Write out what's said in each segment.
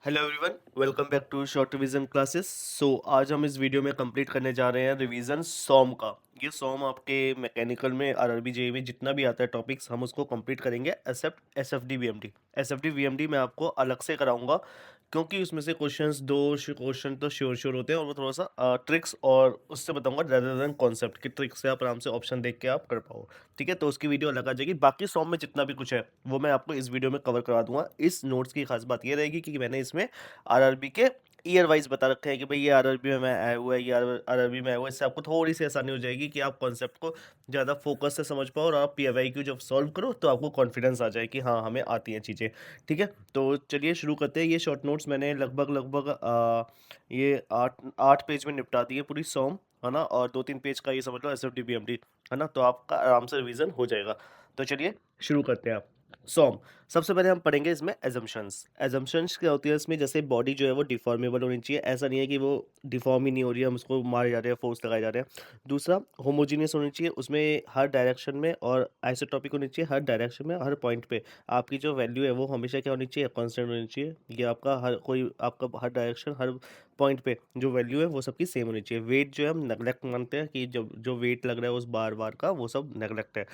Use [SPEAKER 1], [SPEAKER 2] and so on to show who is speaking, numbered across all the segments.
[SPEAKER 1] Hello everyone, welcome back to short revision classes. आज हम इस वीडियो में कंप्लीट करने जा रहे हैं रिवीजन सॉम का। ये सॉम आपके मैकेनिकल में आरआरबी जेई में जितना भी आता है टॉपिक्स हम उसको कंप्लीट करेंगे एक्सेप्ट एसएफडी वीएमडी। एसएफडी वीएमडी मैं आपको अलग से कराऊंगा क्योंकि उसमें से क्वेश्चंस दो क्वेश्चन तो श्योर श्योर होते हैं और वो थोड़ा सा ट्रिक्स और उससे बताऊंगा रेदर देन कॉन्सेप्ट की ट्रिक्स से आप आराम से ऑप्शन देख के आप कर पाओ। ठीक है, तो उसकी वीडियो अलग आ जाएगी। बाकी सॉन्ग में जितना भी कुछ है वो मैं आपको इस वीडियो में कवर करवा दूंगा। इस नोट्स की खास बात ये रहेगी कि मैंने इसमें आरआरबी के ईयर वाइज बता रखे हैं कि भाई ये आरआरबी में आया हुआ है, ये आरआरबी में आया हुआ है। इससे आपको थोड़ी सी आसानी हो जाएगी कि आप कॉन्सेप्ट को ज़्यादा फोकस से समझ पाओ और आप पीएवाईक्यू जब सॉल्व करो तो आपको कॉन्फिडेंस आ जाए कि हाँ हमें आती हैं चीज़ें। ठीक है, तो चलिए शुरू करते हैं। ये शॉर्ट नोट्स मैंने लगभग लगभग ये 8 पेज में निपटा दिए पूरी सॉम, है ना। और 2-3 पेज का ये समझ लो S F D B M D, है ना। तो आपका आराम से रिवीजन हो जाएगा। तो चलिए शुरू करते हैं आप सॉम। सबसे पहले हम पढ़ेंगे इसमें एजम्पशंस। एजम्पशंस क्या होती है इसमें, जैसे बॉडी जो है वो डिफॉर्मेबल होनी चाहिए। ऐसा नहीं है कि वो डिफॉर्म ही नहीं हो रही है, हम उसको मारे जा रहे हैं, फोर्स लगाए जा रहे हैं। दूसरा, होमोजीनियस होनी चाहिए, उसमें हर डायरेक्शन में, और आइसोटॉपिक होनी चाहिए हर डायरेक्शन में, हर पॉइंट पे। आपकी जो वैल्यू है वो हमेशा क्या होनी चाहिए, कांस्टेंट होनी चाहिए। ये आपका हर डायरेक्शन हर पॉइंट पे जो वैल्यू है वो सबकी सेम होनी चाहिए। वेट जो है हम नेगलेक्ट मानते हैं कि जो जो वेट लग रहा है उस बार बार का, वो सब नेगलेक्ट है।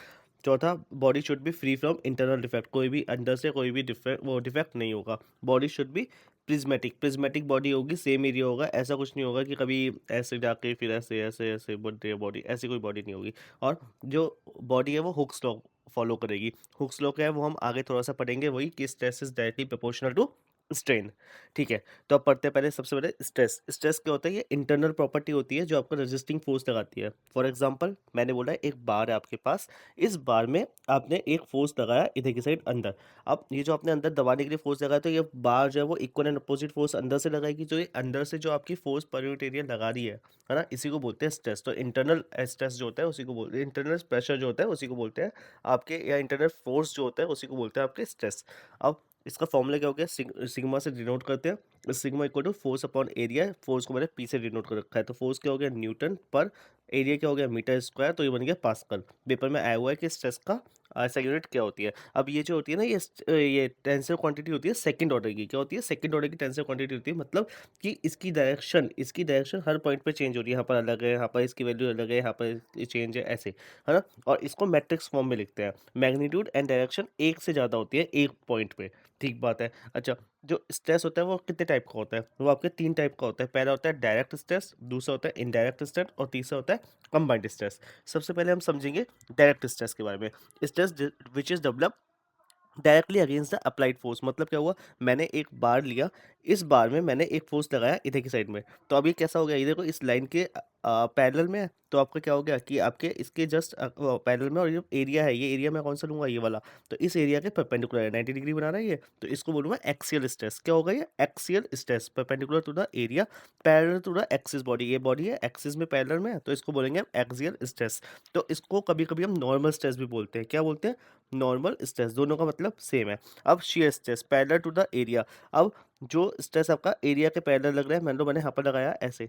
[SPEAKER 1] चौथा, body should be free from internal defect. कोई भी अंदर से कोई भी डिफेक्ट नहीं होगा। Body should be prismatic. Prismatic body होगी, सेम एरिया होगा। ऐसा कुछ नहीं होगा कि कभी ऐसे जाके फिर ऐसे ऐसे ऐसे बढ़ते हैं बॉडी, ऐसी कोई बॉडी नहीं होगी। और जो बॉडी है वो हुक्स लॉ फॉलो करेगी। हुक्स लॉ क्या है वो हम आगे थोड़ा सा पढ़ेंगे, वही कि stress is directly proportional to strain. ठीक है, तो अब पढ़ते हैं पहले सबसे पहले स्ट्रेस। स्ट्रेस क्या होता है, ये इंटरनल प्रॉपर्टी होती है जो आपको रेजिस्टिंग फोर्स लगाती है। फॉर एग्जांपल मैंने बोला है एक बार है आपके पास, इस बार में आपने एक फोर्स लगाया इधर की साइड अंदर। अब ये जो आपने अंदर दबाने के लिए फोर्स लगाया, तो ये बार जो है वो इक्वल एंड अपोजिट फोर्स अंदर से लगाएगी। जो ये अंदर से जो आपकी फोर्स पर यूनिट एरिया लगा रही है ना, इसी को बोलते हैं स्ट्रेस। तो इंटरनल स्ट्रेस जो होता है उसी को बोलते हैं, इंटरनल प्रेशर जो होता है उसी को बोलते हैं आपके, या इंटरनल फोर्स जो होता है उसी को बोलते हैं आपके स्ट्रेस। अब इसका फॉर्मूला क्या हो गया, सिग्मा से डिनोट करते हैं। Sigma equal to force upon area. Force को मैंने पी से डिनोट कर रखा है, तो फोर्स क्या हो गया न्यूटन पर, एरिया क्या हो गया मीटर स्क्वायर, तो ये बन गया पास्कल। पेपर में आया हुआ है कि स्ट्रेस का ऐसा यूनिट क्या होती है। अब ये जो होती है ना, ये टेंसर क्वांटिटी होती है सेकंड ऑर्डर की। क्या होती है, सेकंड ऑर्डर की टेंसर क्वांटिटी होती है। मतलब कि इसकी डायरेक्शन हर पॉइंट पे चेंज हो रही है। यहाँ पर अलग है, यहाँ पर इसकी वैल्यू अलग है, यहाँ पर चेंज है, ऐसे, है ना। और इसको मैट्रिक्स फॉर्म में लिखते हैं। मैग्नीट्यूड एंड डायरेक्शन एक से ज़्यादा होती है एक पॉइंट पे। ठीक बात है। अच्छा, जो स्ट्रेस होता है वो कितने टाइप का होता है, वो आपके 3 टाइप का होता है। पहला होता है डायरेक्ट स्ट्रेस, दूसरा होता है इनडायरेक्ट स्ट्रेस, और तीसरा होता है कंबाइंड स्ट्रेस। सबसे पहले हम समझेंगे डायरेक्ट स्ट्रेस के बारे में। Stress which is develop directly against the applied force. मतलब क्या हुआ, मैंने एक बार लिया, इस बार में मैंने एक फोर्स लगाया इधर की साइड में। तो अब ये कैसा हो गया, ये देखो इस लाइन के पैरेलल में है। तो आपका क्या हो गया कि आपके इसके जस्ट पैरेलल में, और ये एरिया है, ये एरिया मैं कौन सा लूंगा, ये वाला। तो इस एरिया के परपेंडिकुलर है, 90 डिग्री बना रहा है ये, तो इसको बोलूंगा एक्सियल स्ट्रेस। क्या होगा, ये axial stress, perpendicular to the area, parallel to the axis body. ये बॉडी है एक्सिस में पैरेलल में है, तो इसको बोलेंगे हम एक्सियल स्ट्रेस। तो इसको कभी कभी हम नॉर्मल स्ट्रेस भी बोलते हैं। क्या बोलते हैं, नॉर्मल स्ट्रेस। दोनों का मतलब सेम है। अब shear stress parallel to the area. अब जो स्ट्रेस आपका एरिया के पैरेलल लग रहा है, मान लो मैंने यहाँ पर लगाया ऐसे,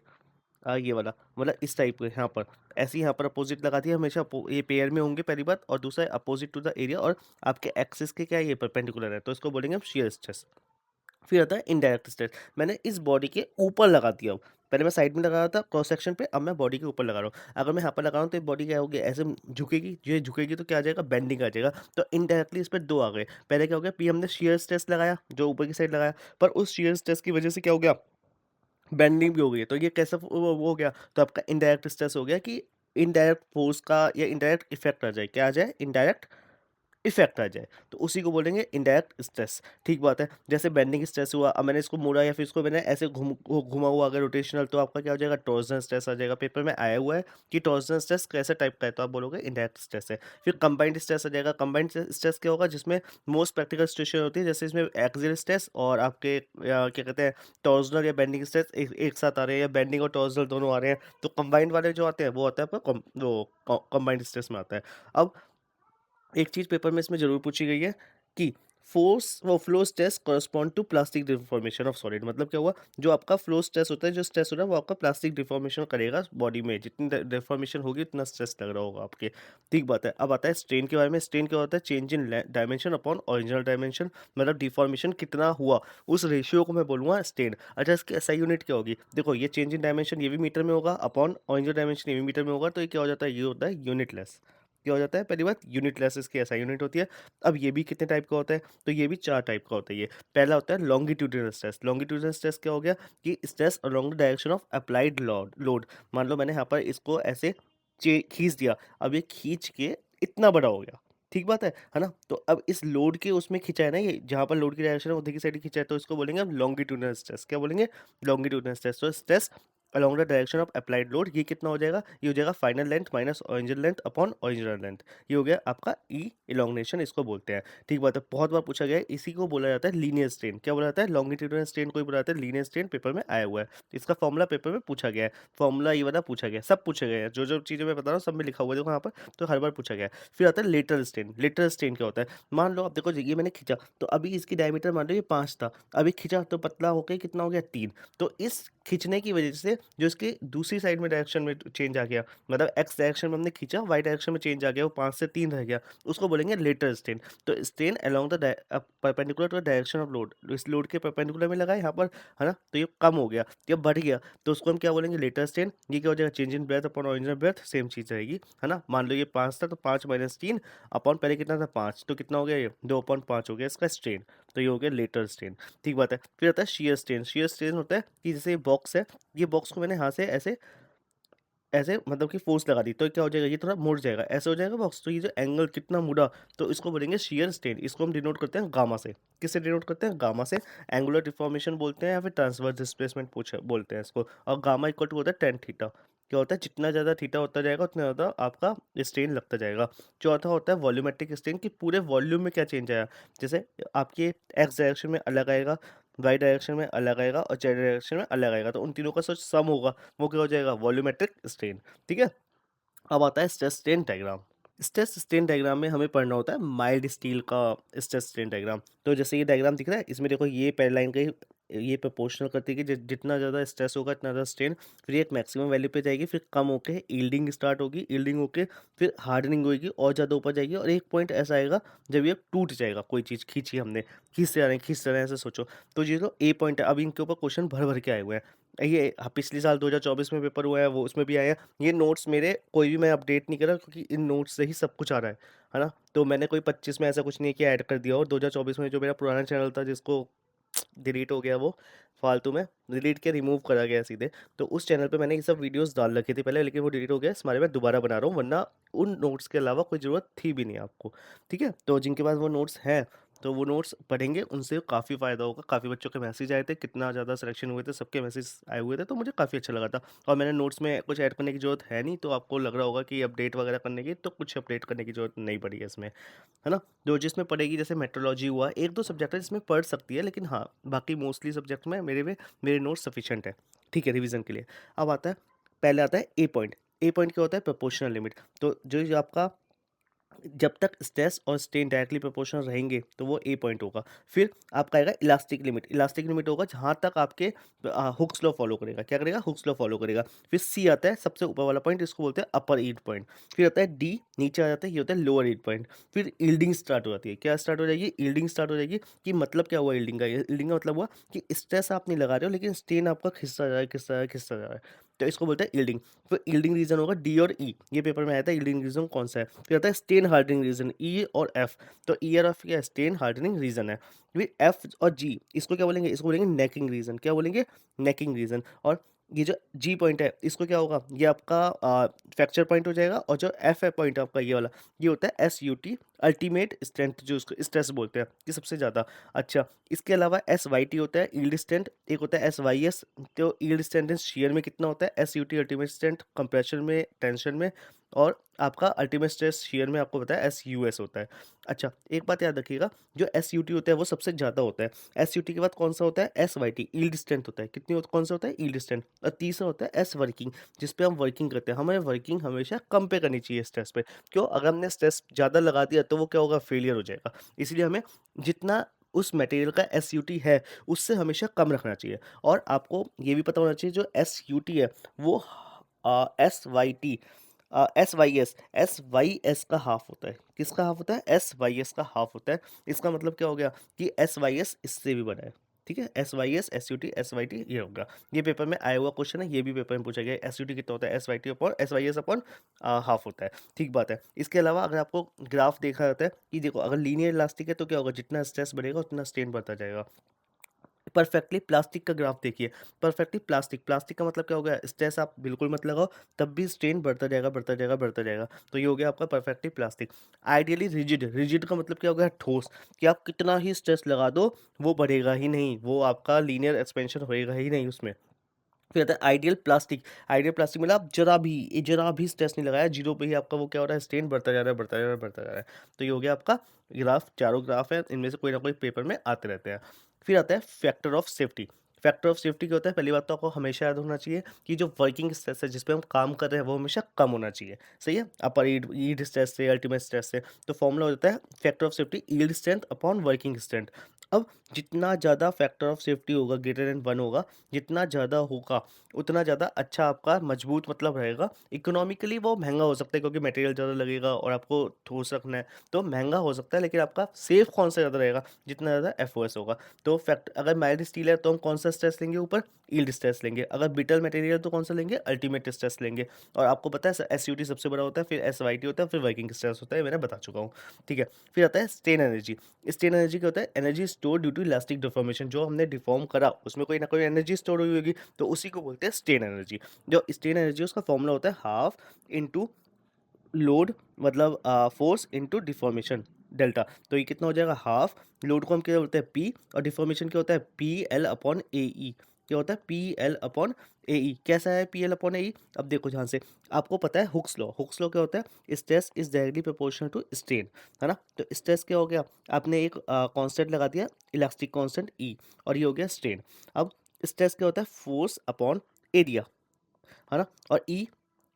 [SPEAKER 1] ये वाला, मतलब इस टाइप के यहाँ पर, ऐसे ही यहाँ पर अपोजिट लगा दिया। हमेशा ये पेयर में होंगे पहली बात, और दूसरा है अपोजिट टू द एरिया, और आपके एक्सिस के क्या है, ये परपेंडिकुलर है, तो इसको बोलेंगे हम शियर स्ट्रेस। फिर आता है इनडायरेक्ट स्ट्रेस। मैंने इस बॉडी के ऊपर लगा दिया हूँ। पहले मैं साइड में लगा रहा था क्रॉस सेक्शन पे, अब मैं बॉडी के ऊपर लगा रहा हूँ। अगर मैं यहाँ पर लगा रहा हूँ तो ये बॉडी क्या होगी, ऐसे झुकेगी। ये झुकेगी तो क्या आ जाएगा, बेंडिंग आ जाएगा। तो इनडायरेक्टली इस पर दो आ गए। पहले क्या हो गया, पी हमने शियर स्ट्रेस लगाया जो ऊपर की साइड लगाया, पर उस शियर स्ट्रेस की वजह से क्या हो गया, बेंडिंग भी हो गई है। तो ये कैसा वो हो गया, तो आपका इनडायरेक्ट स्ट्रेस हो गया कि इनडायरेक्ट फोर्स का या इनडायरेक्ट इफेक्ट आ जाए। क्या आ जाए, इनडायरेक्ट इफेक्ट आ जाए, तो उसी को बोलेंगे इनडायरेक्ट स्ट्रेस। ठीक बात है। जैसे बेंडिंग स्ट्रेस हुआ, अब मैंने इसको मोड़ा या फिर इसको मैंने ऐसे घुमा हुआ अगर रोटेशनल, तो आपका क्या हो जाएगा, टॉर्जन स्ट्रेस आ जाएगा। पेपर में आया हुआ है कि टॉर्जन स्ट्रेस कैसे टाइप का है, तो आप बोलोगे इनडायरेक्ट स्ट्रेस है। फिर कंबाइंड स्ट्रेस आ जाएगा। कंबाइंड स्ट्रेस क्या होगा, जिसमें मोस्ट प्रैक्टिकल सिचुएशन होती है, जैसे इसमें एक्सियल स्ट्रेस और आपके क्या कहते हैं, टॉर्जनल या बेंडिंग स्ट्रेस एक साथ आ रहे हैं, या बेंडिंग और टॉर्जनल दोनों आ रहे हैं। तो कंबाइंड वाले जो आते हैं वो आता है आपका कंबाइंड स्ट्रेस में आता है। अब एक चीज़ पेपर में इसमें ज़रूर पूछी गई है कि फोर्स वो flow stress correspond to plastic deformation of solid. मतलब क्या हुआ, जो आपका फ्लो स्ट्रेस होता है, जो स्ट्रेस हो रहा है वो आपका प्लास्टिक डिफॉर्मेशन करेगा बॉडी में, जितनी डिफॉर्मेशन होगी उतना स्ट्रेस लग रहा होगा आपके। ठीक बात है। अब आता है स्ट्रेन के बारे में। स्ट्रेन क्या होता है, change in dimension upon original dimension, मतलब डिफॉर्मेशन कितना हुआ उस रेशियो को मैं बोलूँगा स्ट्रेन। अच्छा, इसकी एसआई यूनिट क्या होगी, देखो ये चेंज इन डायमेंशन ये भी मीटर में होगा, अपॉन ओरिजिनल डायमेंशन ये भी मीटर में होगा, तो ये क्या हो जाता है, ये होता है यूनिटलेस। क्या हो जाता है, पहली बात यूनिटलेस इसकी एसआई यूनिट होती है। अब ये भी कितने टाइप का होता है, तो ये भी 4 टाइप का होता है ये। पहला होता है लॉन्गिट्यूडिनल स्ट्रेस। लॉन्गिट्यूडिनल स्ट्रेस क्या हो गया, कि stress along the direction of applied load. मान लो मैंने यहाँ पर इसको ऐसे खींच दिया, अब ये खींच के इतना बड़ा हो गया। ठीक बात है ना? तो अब इस लोड के उसमें खींचा है ना, ये जहाँ पर लोड की डायरेक्शन है उधर की साइड खींचा है, तो इसको बोलेंगे हम लॉन्गिट्यूडिनल स्ट्रेस। क्या बोलेंगे, लॉन्गिट्यूडिनल स्ट्रेस। तो stress along the direction of applied load, ये कितना हो जाएगा, ये हो जाएगा final length minus original length upon original length. ये हो गया आपका ई इलोंगेशन, इसको बोलते हैं। ठीक बात है, बहुत बार पूछा गया है, इसी को बोला जाता है लीनियर स्ट्रेन। क्या बोला जाता है, लॉन्गिट्यूडिनल स्ट्रेन को ही बोला जाता है लीनियर स्ट्रेन, पेपर में आया हुआ है। इसका फॉर्मूला पेपर में पूछा गया है, फॉर्मूला ये वाला पूछा गया है, सब पूछे गए हैं, जो जो चीज़ें मैं बता रहा हूँ सब में लिखा हुआ है देखो यहाँ पर, तो हर बार पूछा गया है। फिर आता है लेटरल स्ट्रेन। लेटरल स्ट्रेन क्या होता है, मान लो आप देखो ये मैंने खींचा, तो अभी इसकी डायमीटर मान लो ये 5 था, अभी खींचा तो पतला होकर कितना हो गया 3। तो इस खींचने की वजह से जो इसके दूसरी साइड में डायरेक्शन में चेंज आ गया, मतलब एक्स डायरेक्शन में हमने खींचा, वाई डायरेक्शन में चेंज आ गया, वो 5 से 3 रह गया, उसको बोलेंगे लेटरल स्ट्रेन। तो strain along the perpendicular to the direction of load, इस लोड के परपेंडिकुलर में लगा है यहाँ पर, है ना, तो ये कम हो गया, ये बढ़ गया, तो उसको हम क्या बोलेंगे, लेटरल स्ट्रेन। ये क्या हो जाएगा, change in breadth upon original breadth, same चीज़ रहेगी, है ना। मान लो ये 5 था, तो 5 माइनस 3 अपॉन पहले कितना था 5, तो कितना हो गया, ये 2/5 हो गया इसका स्ट्रेन। तो ये हो गया लेटरल स्ट्रेन। ठीक बात है। फिर आता है शियर स्ट्रेन। शियर स्ट्रेन होता है कि जैसे ये बॉक्स है, ये बॉक्स को मैंने यहाँ से ऐसे ऐसे मतलब कि फोर्स लगा दी, तो क्या हो जाएगा, ये थोड़ा मुड़ जाएगा, ऐसे हो जाएगा बॉक्स, तो ये जो एंगल कितना मुड़ा, तो इसको बोलेंगे शियर स्ट्रेन। इसको हम डिनोट करते हैं गामा से। किससे डिनोट करते हैं, गामा से। एंगुलर डिफॉर्मेशन बोलते हैं या फिर ट्रांसवर्स डिस्प्लेसमेंट पूछे बोलते हैं इसको। और गामा इक्वल टू होता है टेन थीटा। क्या होता है, जितना ज़्यादा थीटा होता जाएगा उतना ज़्यादा आपका स्ट्रेन लगता जाएगा। चौथा होता है वॉल्यूमेट्रिक स्ट्रेन, कि पूरे वॉल्यूम में क्या चेंज आया, जैसे आपके एक्स डायरेक्शन में अलग आएगा, वाई डायरेक्शन में अलग आएगा और जेड डायरेक्शन में अलग आएगा, तो उन तीनों का सम होगा, वो क्या हो जाएगा, वॉल्यूमेट्रिक स्ट्रेन। ठीक है। अब आता है stress strain diagram. Stress strain diagram में हमें पढ़ना होता है माइल्ड स्टील का स्ट्रेस स्ट्रेन डायग्राम। तो जैसे ये डायग्राम दिख रहा है, इसमें देखो ये पहली लाइन का ये प्रोपोर्शनल करती है कि जितना ज़्यादा स्ट्रेस होगा इतना ज़्यादा स्ट्रेन, फिर एक मैक्सिमम वैल्यू पे जाएगी, फिर कम होके यील्डिंग स्टार्ट होगी, यील्डिंग होके फिर हार्डनिंग होगी और ज़्यादा ऊपर जाएगी, और एक पॉइंट ऐसा आएगा जब ये टूट जाएगा। कोई चीज़ खींची हमने, खींचते रहे हैं ऐसे सोचो, तो ये तो ए पॉइंट है। अब इनके ऊपर क्वेश्चन भर भर के आए हुए हैं, ये पिछले साल 2024 में पेपर हुआ है, वो उसमें भी आया है। ये नोट्स मेरे कोई भी मैं अपडेट नहीं कर रहा, क्योंकि इन नोट्स से ही सब कुछ आ रहा है ना। तो मैंने कोई 25 में ऐसा कुछ नहीं किया ऐड कर दिया, और 2024 में जो मेरा पुराना चैनल था जिसको डिलीट हो गया, वो फालतू में डिलीट के रिमूव करा गया सीधे, तो उस चैनल पे मैंने ये सब वीडियोस डाल रखी थी पहले, लेकिन वो डिलीट हो गया, इस बारे में दोबारा बना रहा हूँ, वरना उन नोट्स के अलावा कोई ज़रूरत थी भी नहीं आपको। ठीक है, तो जिनके पास वो नोट्स हैं, तो वो नोट्स पढ़ेंगे, उनसे काफ़ी फ़ायदा होगा। काफ़ी बच्चों के मैसेज आए थे, कितना ज़्यादा सिलेक्शन हुए थे, सबके मैसेज आए हुए थे, तो मुझे काफ़ी अच्छा लगा था। और मैंने नोट्स में कुछ ऐड करने की ज़रूरत है नहीं, तो आपको लग रहा होगा कि अपडेट वगैरह करने की, तो कुछ अपडेट करने की ज़रूरत नहीं पड़ी है इसमें, है ना। जो जिसमें पढ़ेगी, जैसे मेट्रोलॉजी हुआ, 1-2 सब्जेक्ट है जिसमें पढ़ सकती है, लेकिन हाँ, बाकी मोस्टली सब्जेक्ट में मेरे नोट्स सफिशिएंट है, ठीक है, रिवीजन के लिए। अब आता है, पहले आता है ए पॉइंट। ए पॉइंट क्या होता है, प्रोपोर्शनल लिमिट। तो जो आपका जब तक स्ट्रेस और स्ट्रेन डायरेक्टली प्रोपोर्शनल रहेंगे, तो वो ए पॉइंट होगा। फिर आपका आएगा इलास्टिक लिमिट। इलास्टिक लिमिट होगा जहाँ तक आपके हुक्स लॉ फॉलो करेगा। क्या करेगा, हुक्स लॉ फॉलो करेगा। फिर सी आता है सबसे ऊपर वाला पॉइंट, इसको बोलते हैं अपर ईल्ड पॉइंट। फिर आता है डी, नीचे आ जाता है, ये होता है लोअर ईल्ड पॉइंट। फिर यील्डिंग स्टार्ट हो जाती है। क्या स्टार्ट हो जाएगी, यील्डिंग स्टार्ट हो जाएगी। कि मतलब क्या हुआ यील्डिंग का, यील्डिंग का मतलब हुआ कि स्ट्रेस आप नहीं लगा रहे हो, लेकिन स्ट्रेन आपका खिसता जा रहा है, खिसता जा रहा है, खिसता जा रहा है, तो इसको बोलते हैं यील्डिंग। फिर यील्डिंग रीजन होगा डी और ई, ये पेपर में आया था यील्डिंग रीजन कौन सा है। फिर आता है स्टेन हार्डनिंग रीजन, ई और एफ। तो ई और एफ क्या, स्टेन हार्डनिंग रीजन है। फिर एफ और जी, इसको क्या बोलेंगे, इसको बोलेंगे नेकिंग रीजन। क्या बोलेंगे, नेकिंग रीजन। और ये जो जी पॉइंट है, इसको क्या होगा, ये आपका फ्रैक्चर पॉइंट हो जाएगा। और जो एफ है पॉइंट आपका, ये वाला, ये होता है S U T, ultimate strength, जो उसको स्ट्रेस बोलते हैं, ये सबसे ज़्यादा। अच्छा, इसके अलावा एस वाई टी होता है यील्ड स्ट्रेंथ, एक होता है एस वाई एस। तो यील्ड स्ट्रेंथ शियर में कितना होता है, S U T ultimate strength, compression में, टेंशन में, और आपका अल्टीमेट स्ट्रेस शीयर में आपको पता है SUS होता है। अच्छा, एक बात याद रखिएगा, जो SUT होता है वो सबसे ज़्यादा होता है। SUT के बाद कौन सा होता है? SYT यील्ड स्ट्रेंथ होता है। कौन सा होता है? Yield strength. और तीसरा होता है S वर्किंग, जिस पे हम वर्किंग करते हैं। हमें वर्किंग हमेशा कम पे करनी चाहिए स्ट्रेस पे। क्यों? अगर हमने स्ट्रेस ज़्यादा लगा दिया तो वो क्या होगा? फेलियर हो जाएगा। इसलिए हमें जितना उस मटेरियल का SUT है उससे हमेशा कम रखना चाहिए। और आपको ये भी पता होना चाहिए जो SUT है वो SYT SYS का हाफ होता है। किसका हाफ होता है? SYS का हाफ होता है। इसका मतलब क्या हो गया कि SYS इससे भी बड़ा है। ठीक है? SYS SUT SYT ये होगा। ये पेपर में आया हुआ क्वेश्चन है, ये भी पेपर में पूछा गया है। SUT कितना होता है? SYT upon SYS upon half होता है। ठीक बात है। इसके अलावा अगर आपको ग्राफ देखा जाता है कि देखो, अगर लीनियर इलास्टिक है तो क्या होगा? जितना स्ट्रेस बढ़ेगा उतना स्ट्रेन बढ़ता जाएगा। परफेक्टली प्लास्टिक का ग्राफ देखिए। परफेक्टली प्लास्टिक, प्लास्टिक का मतलब क्या हो गया? स्ट्रेस आप बिल्कुल मत लगाओ, तब भी स्ट्रेन बढ़ता जाएगा, बढ़ता जाएगा, बढ़ता जाएगा। तो ये हो गया आपका perfectly plastic. Ideally rigid, rigid का मतलब क्या हो गया? ठोस, कि आप कितना ही स्ट्रेस लगा दो वो बढ़ेगा ही नहीं, वो आपका लीनियर एक्सपेंशन होएगा ही नहीं उसमें। फिर आता है आइडियल प्लास्टिक। आइडियल प्लास्टिक मतलब आप जरा भी स्ट्रेस नहीं लगाया, जीरो पे ही आपका वो क्या हो रहा है? स्ट्रेन बढ़ता जा रहा है, बढ़ता जा रहा है, बढ़ता जा रहा है। तो ये हो गया आपका ग्राफ। चारों ग्राफ है, इनमें से कोई ना कोई पेपर में आते रहते हैं। फिर आता है factor of safety. Factor of safety क्या होता है? पहली बात तो आपको हमेशा याद होना चाहिए कि जो वर्किंग स्ट्रेस है, जिस पे हम काम कर रहे हैं, वो हमेशा कम होना चाहिए। सही है? अपर ईल्ड स्ट्रेस से, अल्टीमेट स्ट्रेस से। तो फॉर्मूला हो जाता है factor of safety yield strength upon working strength. अब जितना ज़्यादा फैक्टर ऑफ सेफ्टी होगा, ग्रेटर देन 1 होगा, जितना ज़्यादा होगा उतना ज़्यादा अच्छा आपका मजबूत मतलब रहेगा। इकोनॉमिकली वो महँगा हो सकता है क्योंकि मटेरियल ज़्यादा लगेगा और आपको ठोस रखना है, तो महँगा हो सकता है, लेकिन आपका सेफ कौन सा ज़्यादा रहेगा? जितना ज़्यादा एफओएस होगा। तो फैक्ट अगर माइल्ड स्टील है तो हम कौन सा स्ट्रेस लेंगे ऊपर? यील्ड स्ट्रेस लेंगे। अगर ब्रिटल मटेरियल है तो कौन सा लेंगे? अल्टीमेट स्ट्रेस लेंगे। और आपको पता है एसयूटी सबसे बड़ा होता है, फिर एसवाईटी होता है, फिर वर्किंग स्ट्रेस होता है, मैंने बता चुका हूँ। ठीक है? फिर आता है स्ट्रेन एनर्जी। स्ट्रेन एनर्जी क्या होता है? Energy store due to elastic deformation. जो हमने डिफॉर्म करा उसमें कोई ना कोई एनर्जी स्टोर हुई होगी, तो उसी को बोलते हैं स्ट्रेन एनर्जी। जो स्ट्रेन एनर्जी उसका फॉर्मूला होता है हाफ इंटू लोड, मतलब फोर्स इंटू डिफॉर्मेशन डेल्टा। तो ये कितना हो जाएगा? हाफ। लोड को हम क्या बोलते हैं? पी। और डिफॉर्मेशन क्या होता है? पी एल अपॉन ए ई। क्या होता है? पी एल अपॉन ए ई। कैसा है पी एल अपॉन ए ई? अब देखो ध्यान से, आपको पता है हुक्स लॉ। हुक्स लॉ क्या होता है? Stress is directly proportional to strain, है ना? तो स्ट्रेस क्या हो गया? आपने एक कांस्टेंट लगा दिया, इलास्टिक कांस्टेंट ई, और ये हो गया स्ट्रेन। अब स्ट्रेस क्या होता है? फोर्स अपॉन एरिया, है ना? और ई,